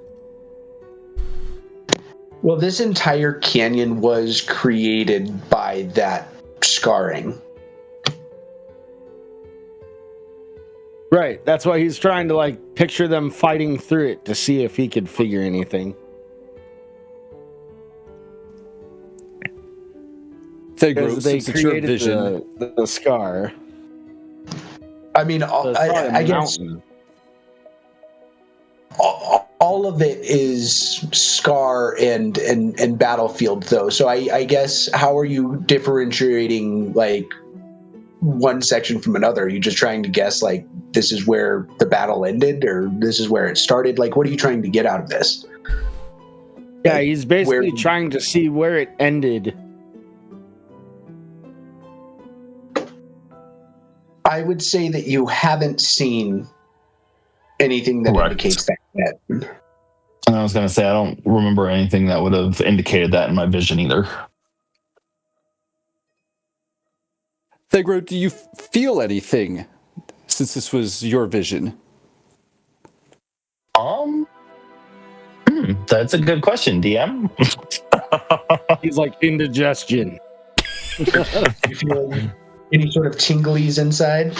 Well, this entire canyon was created by that scarring. Right. That's why he's trying to like picture them fighting through it to see if he could figure anything. Thegro, They since it's your created vision, the scar. I mean, The I guess mountain. all of it is scar and battlefield, though. So I guess, how are you differentiating like one section from another? Are you just trying to guess like this is where the battle ended or this is where it started? Like, what are you trying to get out of this? Yeah, he's basically trying to see where it ended. I would say that you haven't seen anything that indicates that yet. And I was going to say, I don't remember anything that would have indicated that in my vision either. Thegro, do you feel anything since this was your vision? That's a good question, DM. He's like indigestion. You feel any sort of tinglies inside?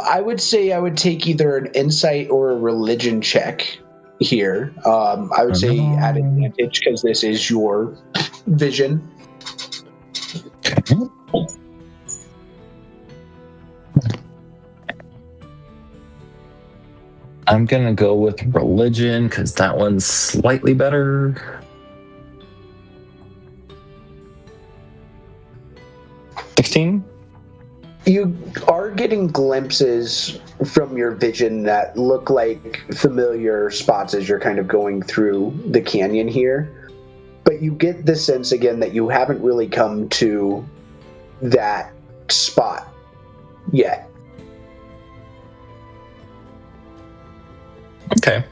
I would say I would take either an insight or a religion check here. I would say at advantage because this is your vision. Okay. I'm going to go with religion because that one's slightly better. 16? You are getting glimpses from your vision that look like familiar spots as you're kind of going through the canyon here. But you get the sense again that you haven't really come to that spot yet. Okay.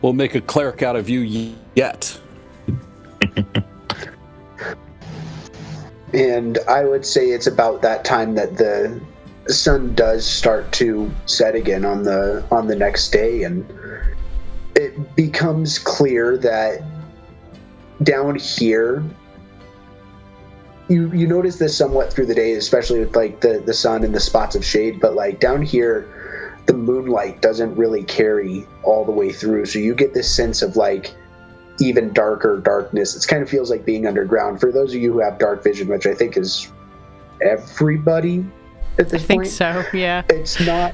We'll make a cleric out of you yet. And I would say it's about that time that the sun does start to set again on the next day, and it becomes clear that down here, you notice this somewhat through the day, especially with like the sun and the spots of shade, but like down here the moonlight doesn't really carry all the way through, so you get this sense of like even darker darkness. It kind of feels like being underground for those of you who have dark vision, which I think is everybody at this point. I think so, yeah. It's not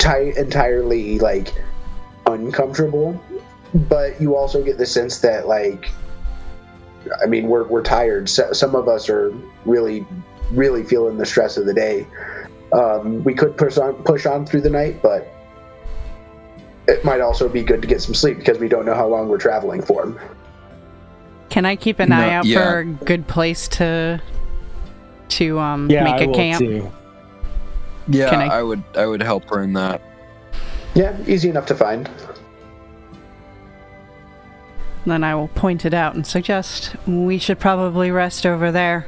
entirely like uncomfortable, but you also get the sense that like, I mean, we're tired. So, some of us are really feeling the stress of the day. We could push on through the night, but it might also be good to get some sleep because we don't know how long we're traveling for. Can I keep an eye out for a good place to make a camp? Too. Yeah, I would help her in that. Yeah, easy enough to find. Then I will point it out and suggest we should probably rest over there.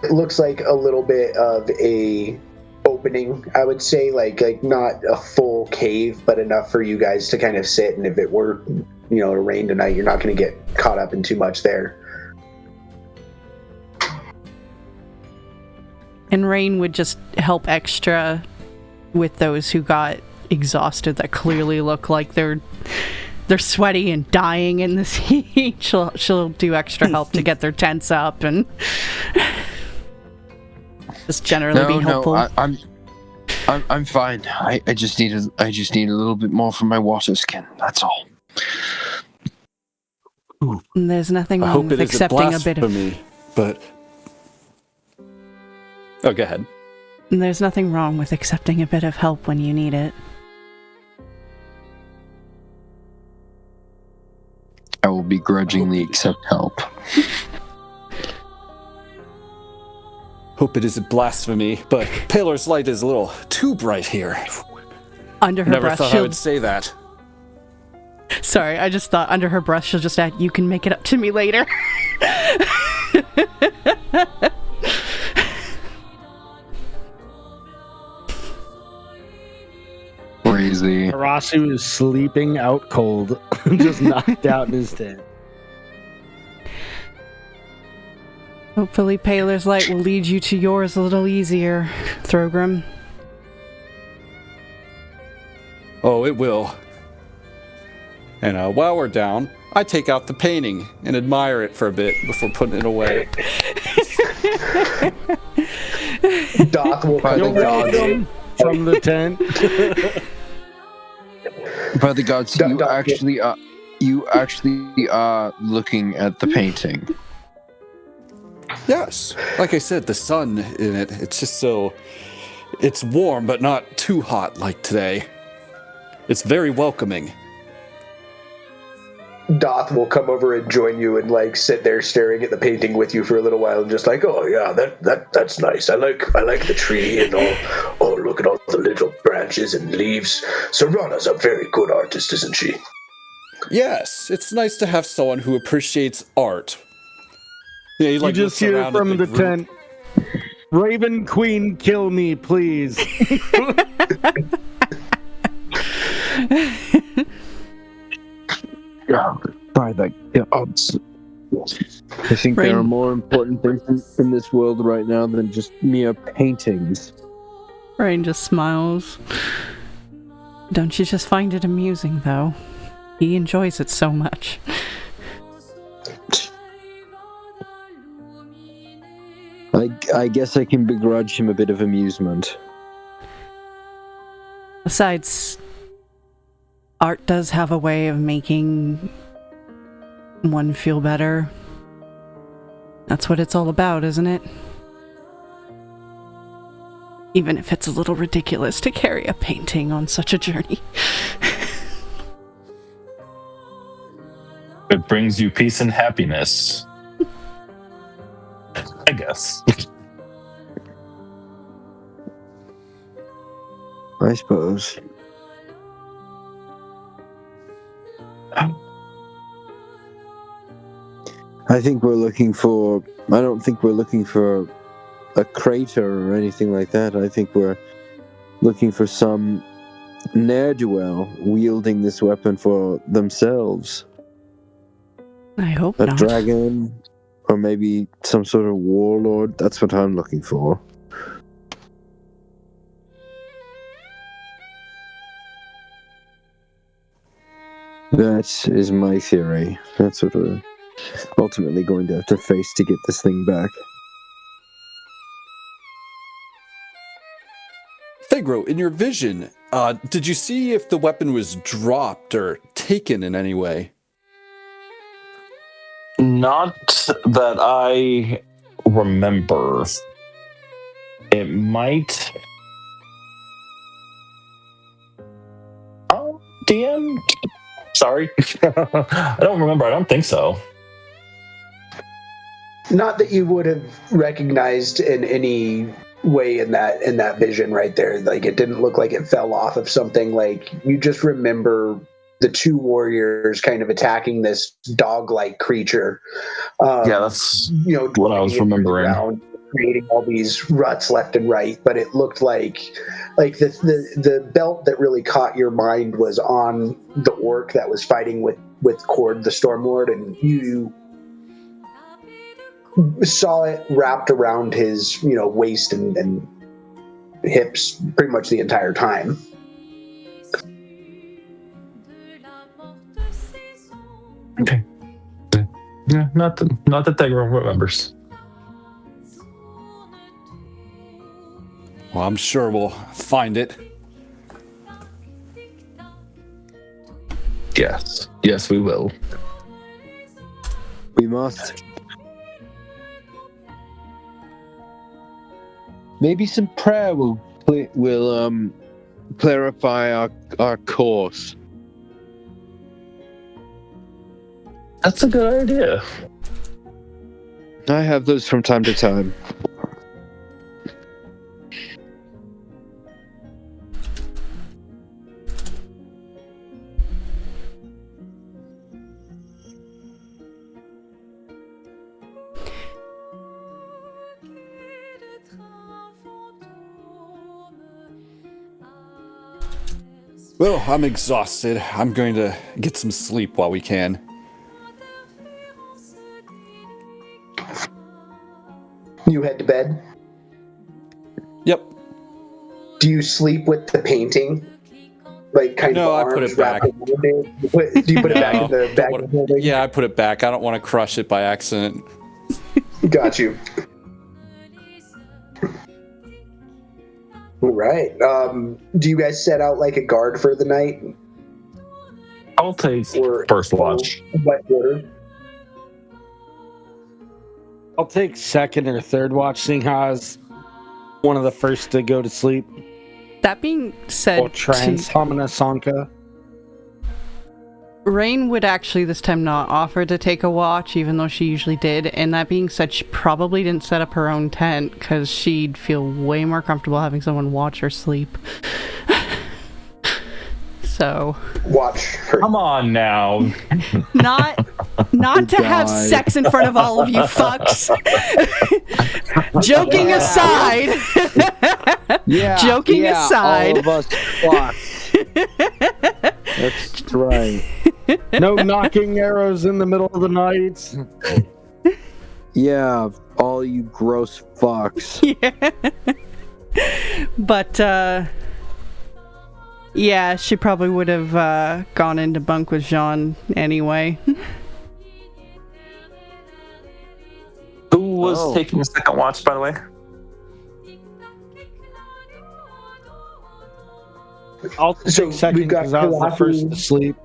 It looks like a little bit of a opening, I would say, like not a full cave, but enough for you guys to kind of sit, and if it were, to rain tonight, you're not going to get caught up in too much there. And rain would just help extra with those who got exhausted that clearly look like they're sweaty and dying in this heat. She'll do extra help to get their tents up and just generally be helpful. No, I'm fine. I just need a little bit more from my water skin. That's all. And there's nothing I wrong hope with it isn't accepting a bit of. blasphemy, but go ahead. And there's nothing wrong with accepting a bit of help when you need it. I will begrudgingly accept help. Hope it isn't blasphemy, but Paler's light is a little too bright here. Under her Never breath, thought I would say that. Sorry, I just thought under her breath she'll just add, "You can make it up to me later." crazy. Arasu is sleeping out cold, just knocked out in his tent. Hopefully Paler's light will lead you to yours a little easier, Throgrim. Oh, it will. And while we're down, I take out the painting and admire it for a bit before putting it away. Doth will By the gods. From the tent. By the gods, you actually are looking at the painting. Yes. Like I said, the sun in it, it's just so... It's warm, but not too hot like today. It's very welcoming. Doth will come over and join you and like sit there staring at the painting with you for a little while and just like, oh yeah, that's nice. I like the tree and all. Oh, look at all the little branches and leaves. Serana's a very good artist, isn't she? Yes, it's nice to have someone who appreciates art. Yeah, You just hear from the tent, Raven Queen, kill me, please. By the gods. I think there are more important things in this world right now than just mere paintings. Rain just smiles. Don't you just find it amusing, though? He enjoys it so much. I guess I can begrudge him a bit of amusement. Besides, art does have a way of making one feel better. That's what it's all about, isn't it? Even if it's a little ridiculous to carry a painting on such a journey. It brings you peace and happiness. I guess. I suppose. I don't think we're looking for a crater or anything like that. I think we're looking for some ne'er-do-well wielding this weapon for themselves. I hope A not. dragon, or maybe some sort of warlord. That's what I'm looking for. That is my theory. That's what we're ultimately going to have to face to get this thing back. Figro, in your vision, did you see if the weapon was dropped or taken in any way? Not that I remember. It might. Oh, DM? Sorry. I don't remember. I don't think so. Not that you would have recognized in any way in that vision right there. Like, it didn't look like it fell off of something. Like, you just remember the two warriors kind of attacking this dog-like creature. Yeah, that's what I was remembering. Around, creating all these ruts left and right, but it looked like the belt that really caught your mind was on the orc that was fighting with Cord the Stormlord, and you saw it wrapped around his waist and hips pretty much the entire time. Okay. Yeah, not that Tegro remembers. Well, I'm sure we'll find it. Yes. Yes, we will. We must. Maybe some prayer will clarify our course. That's a good idea. I have those from time to time. Well, I'm exhausted. I'm going to get some sleep while we can. You head to bed. Yep. Do you sleep with the painting? Like kind No, I of put arms it back. wrapped around it? Do you put it back in the bag of holding? Yeah, I put it back. I don't want to crush it by accident. Got you. All right. Do you guys set out like a guard for the night? I'll take first watch. What order? I'll take second or third watch, seeing how I was one of the first to go to sleep. That being said, Or trans homina sanka. Rain would actually this time not offer to take a watch, even though she usually did. And that being said, she probably didn't set up her own tent because she'd feel way more comfortable having someone watch her sleep. So watch her. Come on now. Not to have sex in front of all of you fucks. Joking aside. Joking aside. All of us fucks. That's right. No knocking arrows in the middle of the night. Yeah, all you gross fucks. Yeah. But, yeah, she probably would have gone into bunk with Jean anyway. Who was taking the second watch, by the way? I'll take second because I was the first to sleep.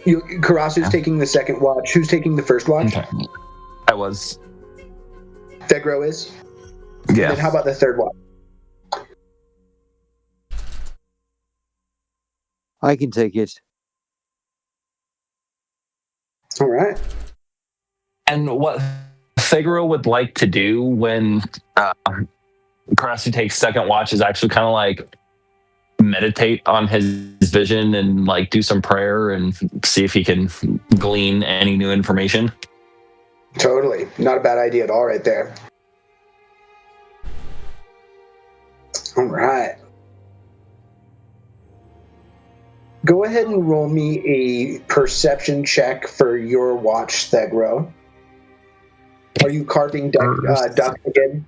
Karasu's taking the second watch. Who's taking the first watch? Okay. I was. Degro is? Yeah. And how about the third watch? I can take it. All right. And what Figaro would like to do when Karasu takes second watch is actually kind of like meditate on his vision and like do some prayer and see if he can glean any new information. Totally. Not a bad idea at all right there. All right. Go ahead and roll me a perception check for your watch, Thegro. Are you carving ducks again?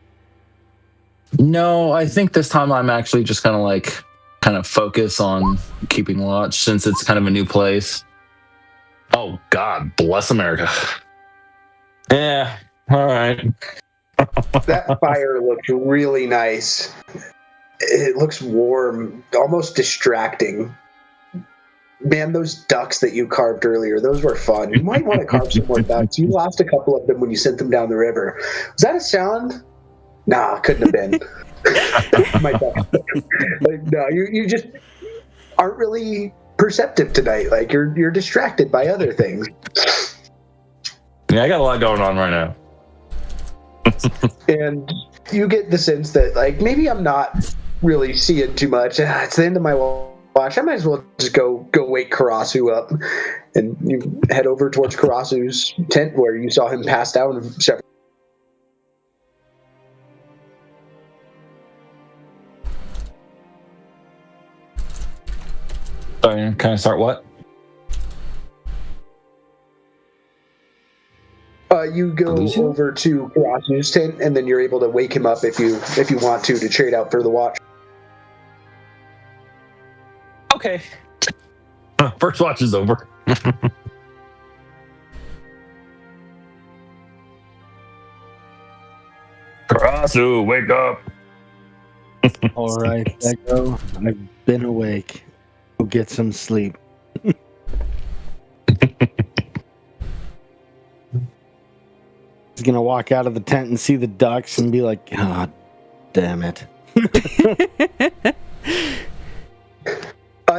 No, I think this time I'm actually just kind of focus on keeping watch since it's kind of a new place. Oh, God bless America. Yeah, all right. That fire looks really nice. It looks warm, almost distracting. Man, those ducks that you carved earlier, those were fun. You might want to carve some more ducks. You lost a couple of them when you sent them down the river. Was that a sound? Nah, couldn't have been. My duck. No, you just aren't really perceptive tonight. Like you're distracted by other things. Yeah, I got a lot going on right now. And you get the sense that like maybe I'm not really seeing too much. It's the end of my watch. I might as well just go wake Karasu up. And you head over towards Karasu's tent where you saw him passed out. Sorry, can I start what? You go over to Karasu's tent, and then you're able to wake him up if you want to trade out for the watch. Okay. First watch is over. Karasu, wake up. All right, Echo. I've been awake. Go get some sleep. He's gonna walk out of the tent and see the ducks and be like, "God damn it."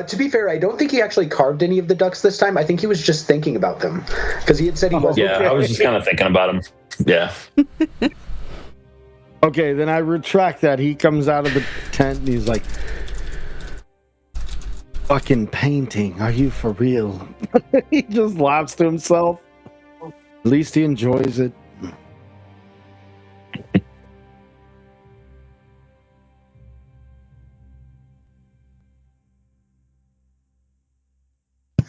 To be fair, I don't think he actually carved any of the ducks this time. I think he was just thinking about them because he had said he was. Yeah, I was just kind of thinking about him. Yeah. Okay, then I retract that. He comes out of the tent and he's like, "Fucking painting, are you for real?" He just laughs to himself. At least he enjoys it.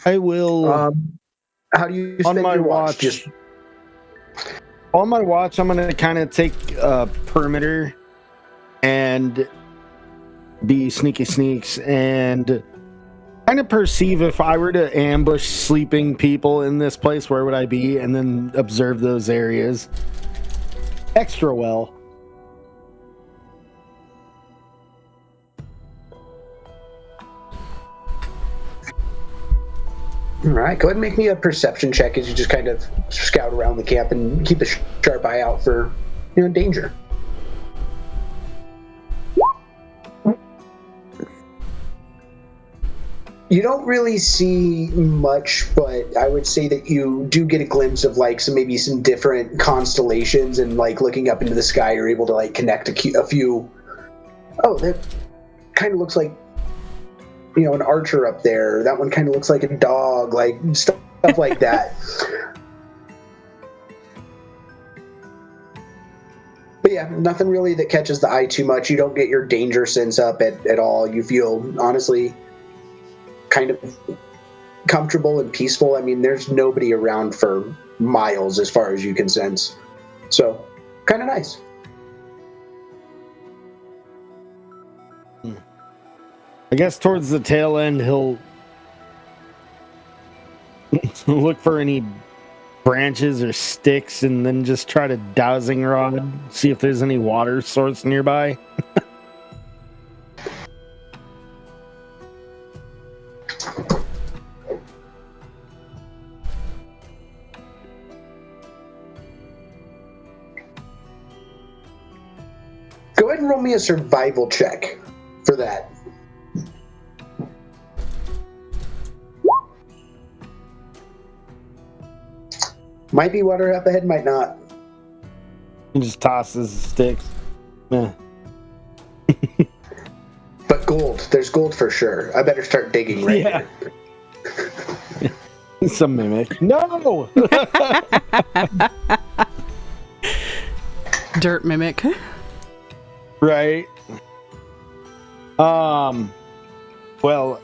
I will. How do you On spend my your watch? watch. Just On my watch, I'm going to kind of take perimeter and be sneaky sneaks and kind of perceive if I were to ambush sleeping people in this place, where would I be? And then observe those areas extra well. all right. Go ahead and make me a perception check as you just kind of scout around the camp and keep a sharp eye out for danger. You don't really see much, but I would say that you do get a glimpse of like maybe some different constellations, and like looking up into the sky, you're able to like connect a few. Oh, that kind of looks like an archer up there. That one kind of looks like a dog, like stuff like that. But yeah, nothing really that catches the eye too much. You don't get your danger sense up at all. You feel honestly kind of comfortable and peaceful. I mean, there's nobody around for miles as far as you can sense. So, kind of nice. I guess towards the tail end, he'll look for any branches or sticks and then just try to dowsing rod, see if there's any water source nearby. Go ahead and roll me a survival check for that. Might be water up ahead, might not. He just tosses the sticks. Yeah. But gold. There's gold for sure. I better start digging right here. It's a mimic. No! Dirt mimic. Right. Well,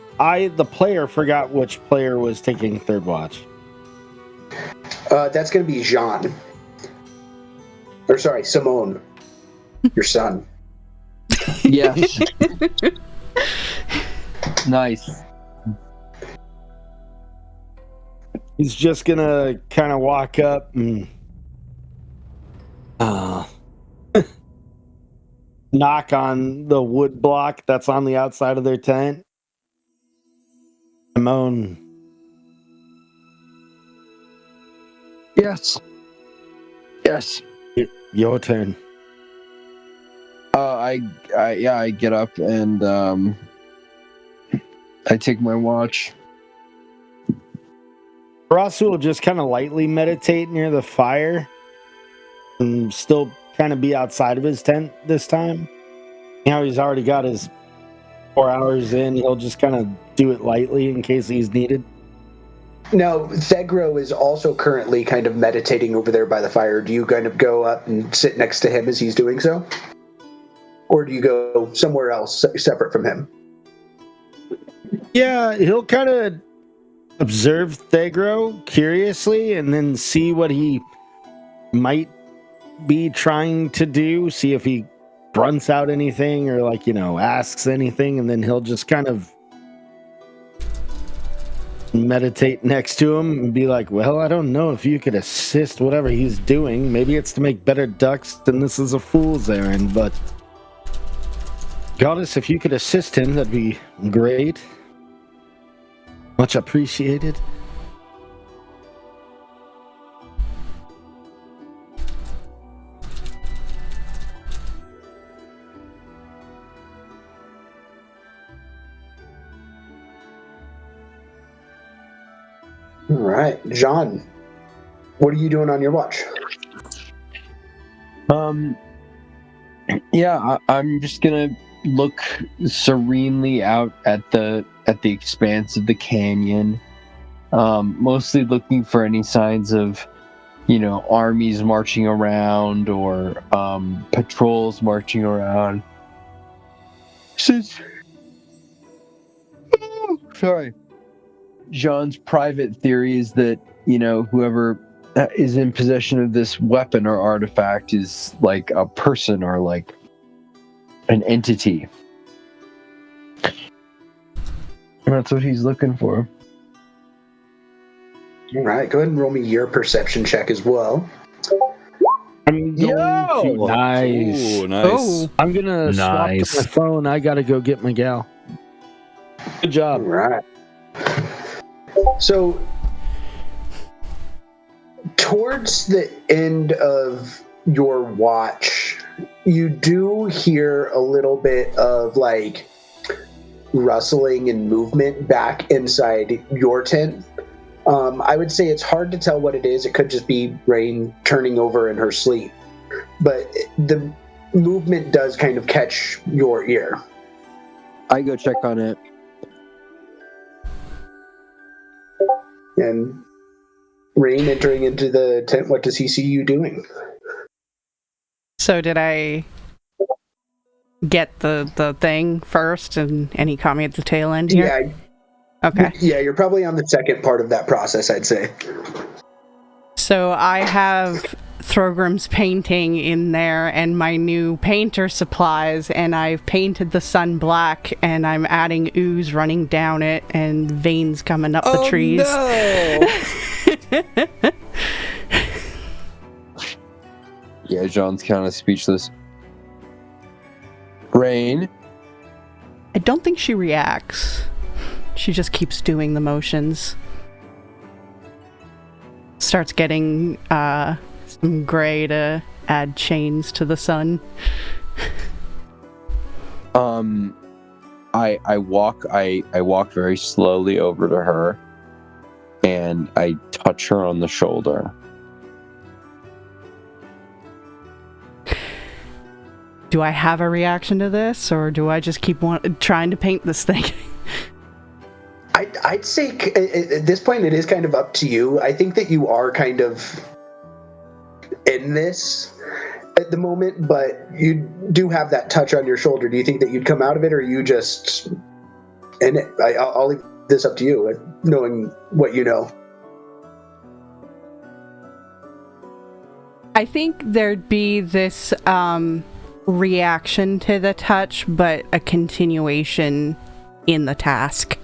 the player forgot which player was taking third watch. That's going to be Jean. Or sorry, Simone. Your son. Yes. Nice. He's just gonna kind of walk up and knock on the wood block that's on the outside of their tent. Simone. Yes. Yes. Your turn. I get up and I take my watch. Rasu will just kind of lightly meditate near the fire and still kind of be outside of his tent this time. He's already got his 4 hours in. He'll just kind of do it lightly in case he's needed. Now, Thegro is also currently kind of meditating over there by the fire. Do you kind of go up and sit next to him as he's doing so? Or do you go somewhere else separate from him? Yeah, he'll kind of observe Thegro curiously and then see what he might be trying to do. See if he grunts out anything or asks anything, and then he'll just kind of meditate next to him and be like, well, I don't know if you could assist whatever he's doing. Maybe it's to make better ducks, and this is a fool's errand, but Goddess, if you could assist him, that'd be great. Much appreciated. All right, John, what are you doing on your watch? I'm just gonna look serenely out at the expanse of the canyon, mostly looking for any signs of armies marching around or patrols marching around. Sorry. Jean's private theory is that, whoever is in possession of this weapon or artifact is like a person or like an entity. And that's what he's looking for. All right, go ahead and roll me your perception check as well. I'm going to... Nice. Ooh, nice. Oh. I'm going to swap to my phone. I got to go get my gal. Good job. All right. So, towards the end of your watch, you do hear a little bit of like rustling and movement back inside your tent. I would say it's hard to tell what it is. It could just be Rain turning over in her sleep. But the movement does kind of catch your ear. I go check on it. And Rain entering into the tent, what does he see you doing? So did I get the thing first and he caught me at the tail end here? Yeah. Okay. Yeah, you're probably on the second part of that process, I'd say. So I have Throgrim's painting in there and my new painter supplies, and I've painted the sun black, and I'm adding ooze running down it and veins coming up the trees. No! Yeah, Jean's kind of speechless. Rain? I don't think she reacts. She just keeps doing the motions. Starts getting some gray to add chains to the sun. I walk very slowly over to her and I touch her on the shoulder. Do I have a reaction to this, or do I just keep trying to paint this thing? I'd say at this point it is kind of up to you. I think that you are kind of in this at the moment, but you do have that touch on your shoulder. Do you think that you'd come out of it, or are you just in it? I'll leave this up to you, knowing what you know. I think there'd be this reaction to the touch, but a continuation in the task.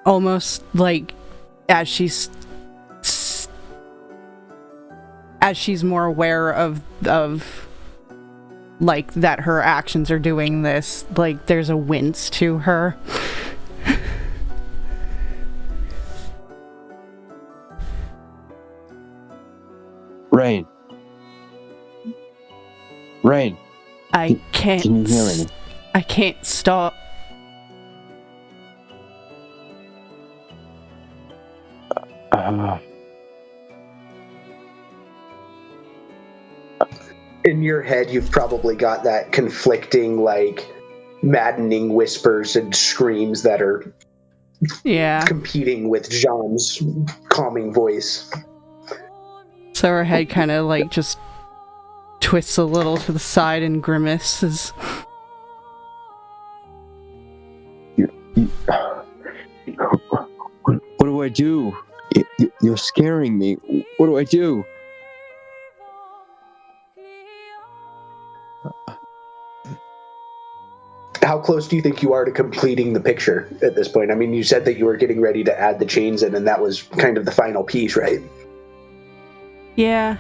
Almost like as she's more aware of like that her actions are doing this, like there's a wince to her. Rain. I can't. Can you hear me? I can't stop. In your head, you've probably got that conflicting, like, maddening whispers and screams that are competing with Jean's calming voice. So her head kind of like just twists a little to the side and grimaces. What do I do? You're scaring me. What do I do? How close do you think you are to completing the picture at this point? I mean, you said that you were getting ready to add the chains in, and that was kind of the final piece, right? Yeah,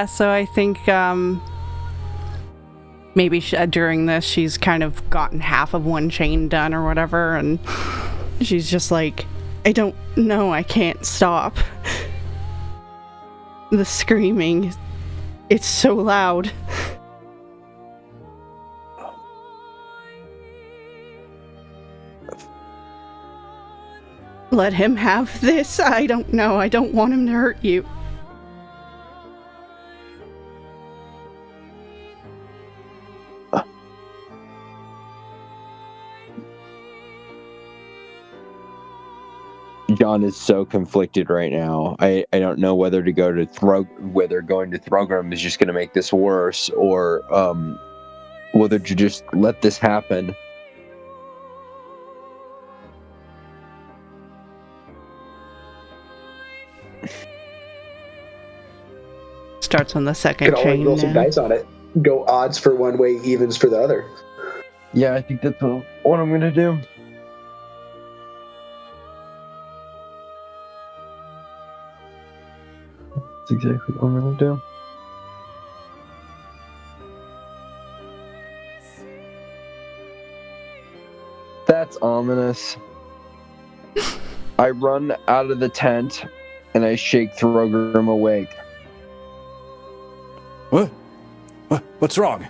so I think maybe during this she's kind of gotten half of one chain done or whatever, and she's just like, I don't know, I can't stop. The screaming, it's so loud. Let him have this. I don't know. I don't want him to hurt you. John is so conflicted right now. I don't know whether to go to whether going to Throgrim is just going to make this worse, or whether to just let this happen. starts on the Could second always chain roll some now. dice on it. Go odds for one way, evens for the other. Yeah, I think that's what I'm gonna do. That's exactly what I'm gonna do. That's ominous. I run out of the tent and I shake Thorogrim awake. What? What's wrong?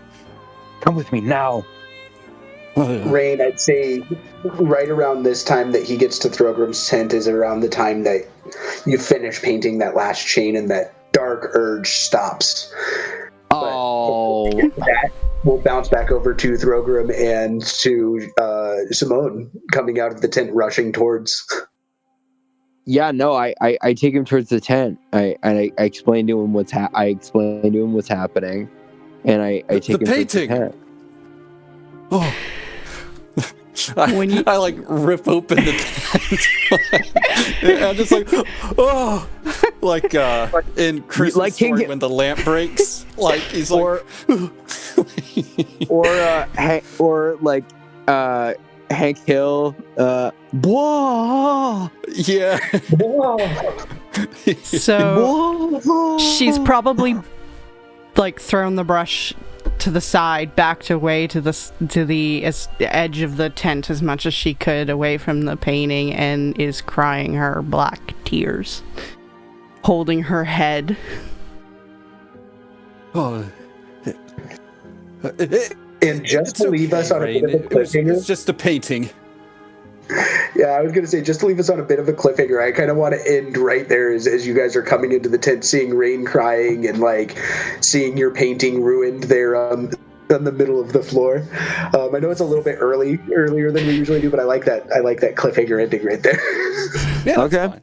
Come with me now. Rain, I'd say right around this time that he gets to Throgrim's tent is around the time that you finish painting that last chain and that dark urge stops. Oh. That will bounce back over to Throgrim and to Simone coming out of the tent, rushing towards. Yeah, no, I take him towards the tent. I explain to him what's happening, and I take him towards the tent. Oh. I like rip open the tent. I'm just like, oh, like in Christmas Story when the lamp breaks. Like he's like, or like Hank Hill. Whoa! Yeah. So she's probably like thrown the brush to the side, backed away to the edge of the tent as much as she could, away from the painting, and is crying her black tears, holding her head. Oh. And just to leave us on a bit of a cliffhanger. It's just a painting. Yeah, I was going to say, just to leave us on a bit of a cliffhanger, I kind of want to end right there as you guys are coming into the tent, seeing Rain crying and, like, seeing your painting ruined there on the middle of the floor. I know it's a little bit earlier than we usually do, but I like that cliffhanger ending right there. Yeah, okay. Fine.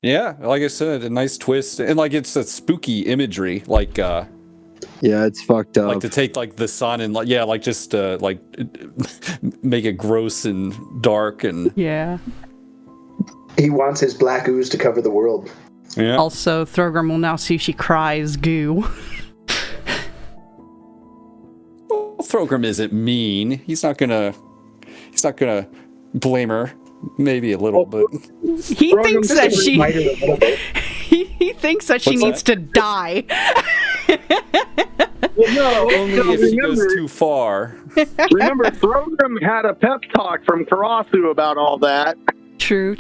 Yeah, like I said, a nice twist. And, like, it's a spooky imagery, like, yeah, it's fucked up. Like to take like the sun and like just like make it gross and dark and yeah. He wants his black ooze to cover the world. Yeah. Also, Thorogrim will now see she cries goo. Well, Thorogrim isn't mean. He's not gonna blame her. Maybe a little, but he thinks that he thinks that she needs to die. Well, no, only if she goes too far. Remember, Thorogrim had a pep talk from Karasu about all that. True.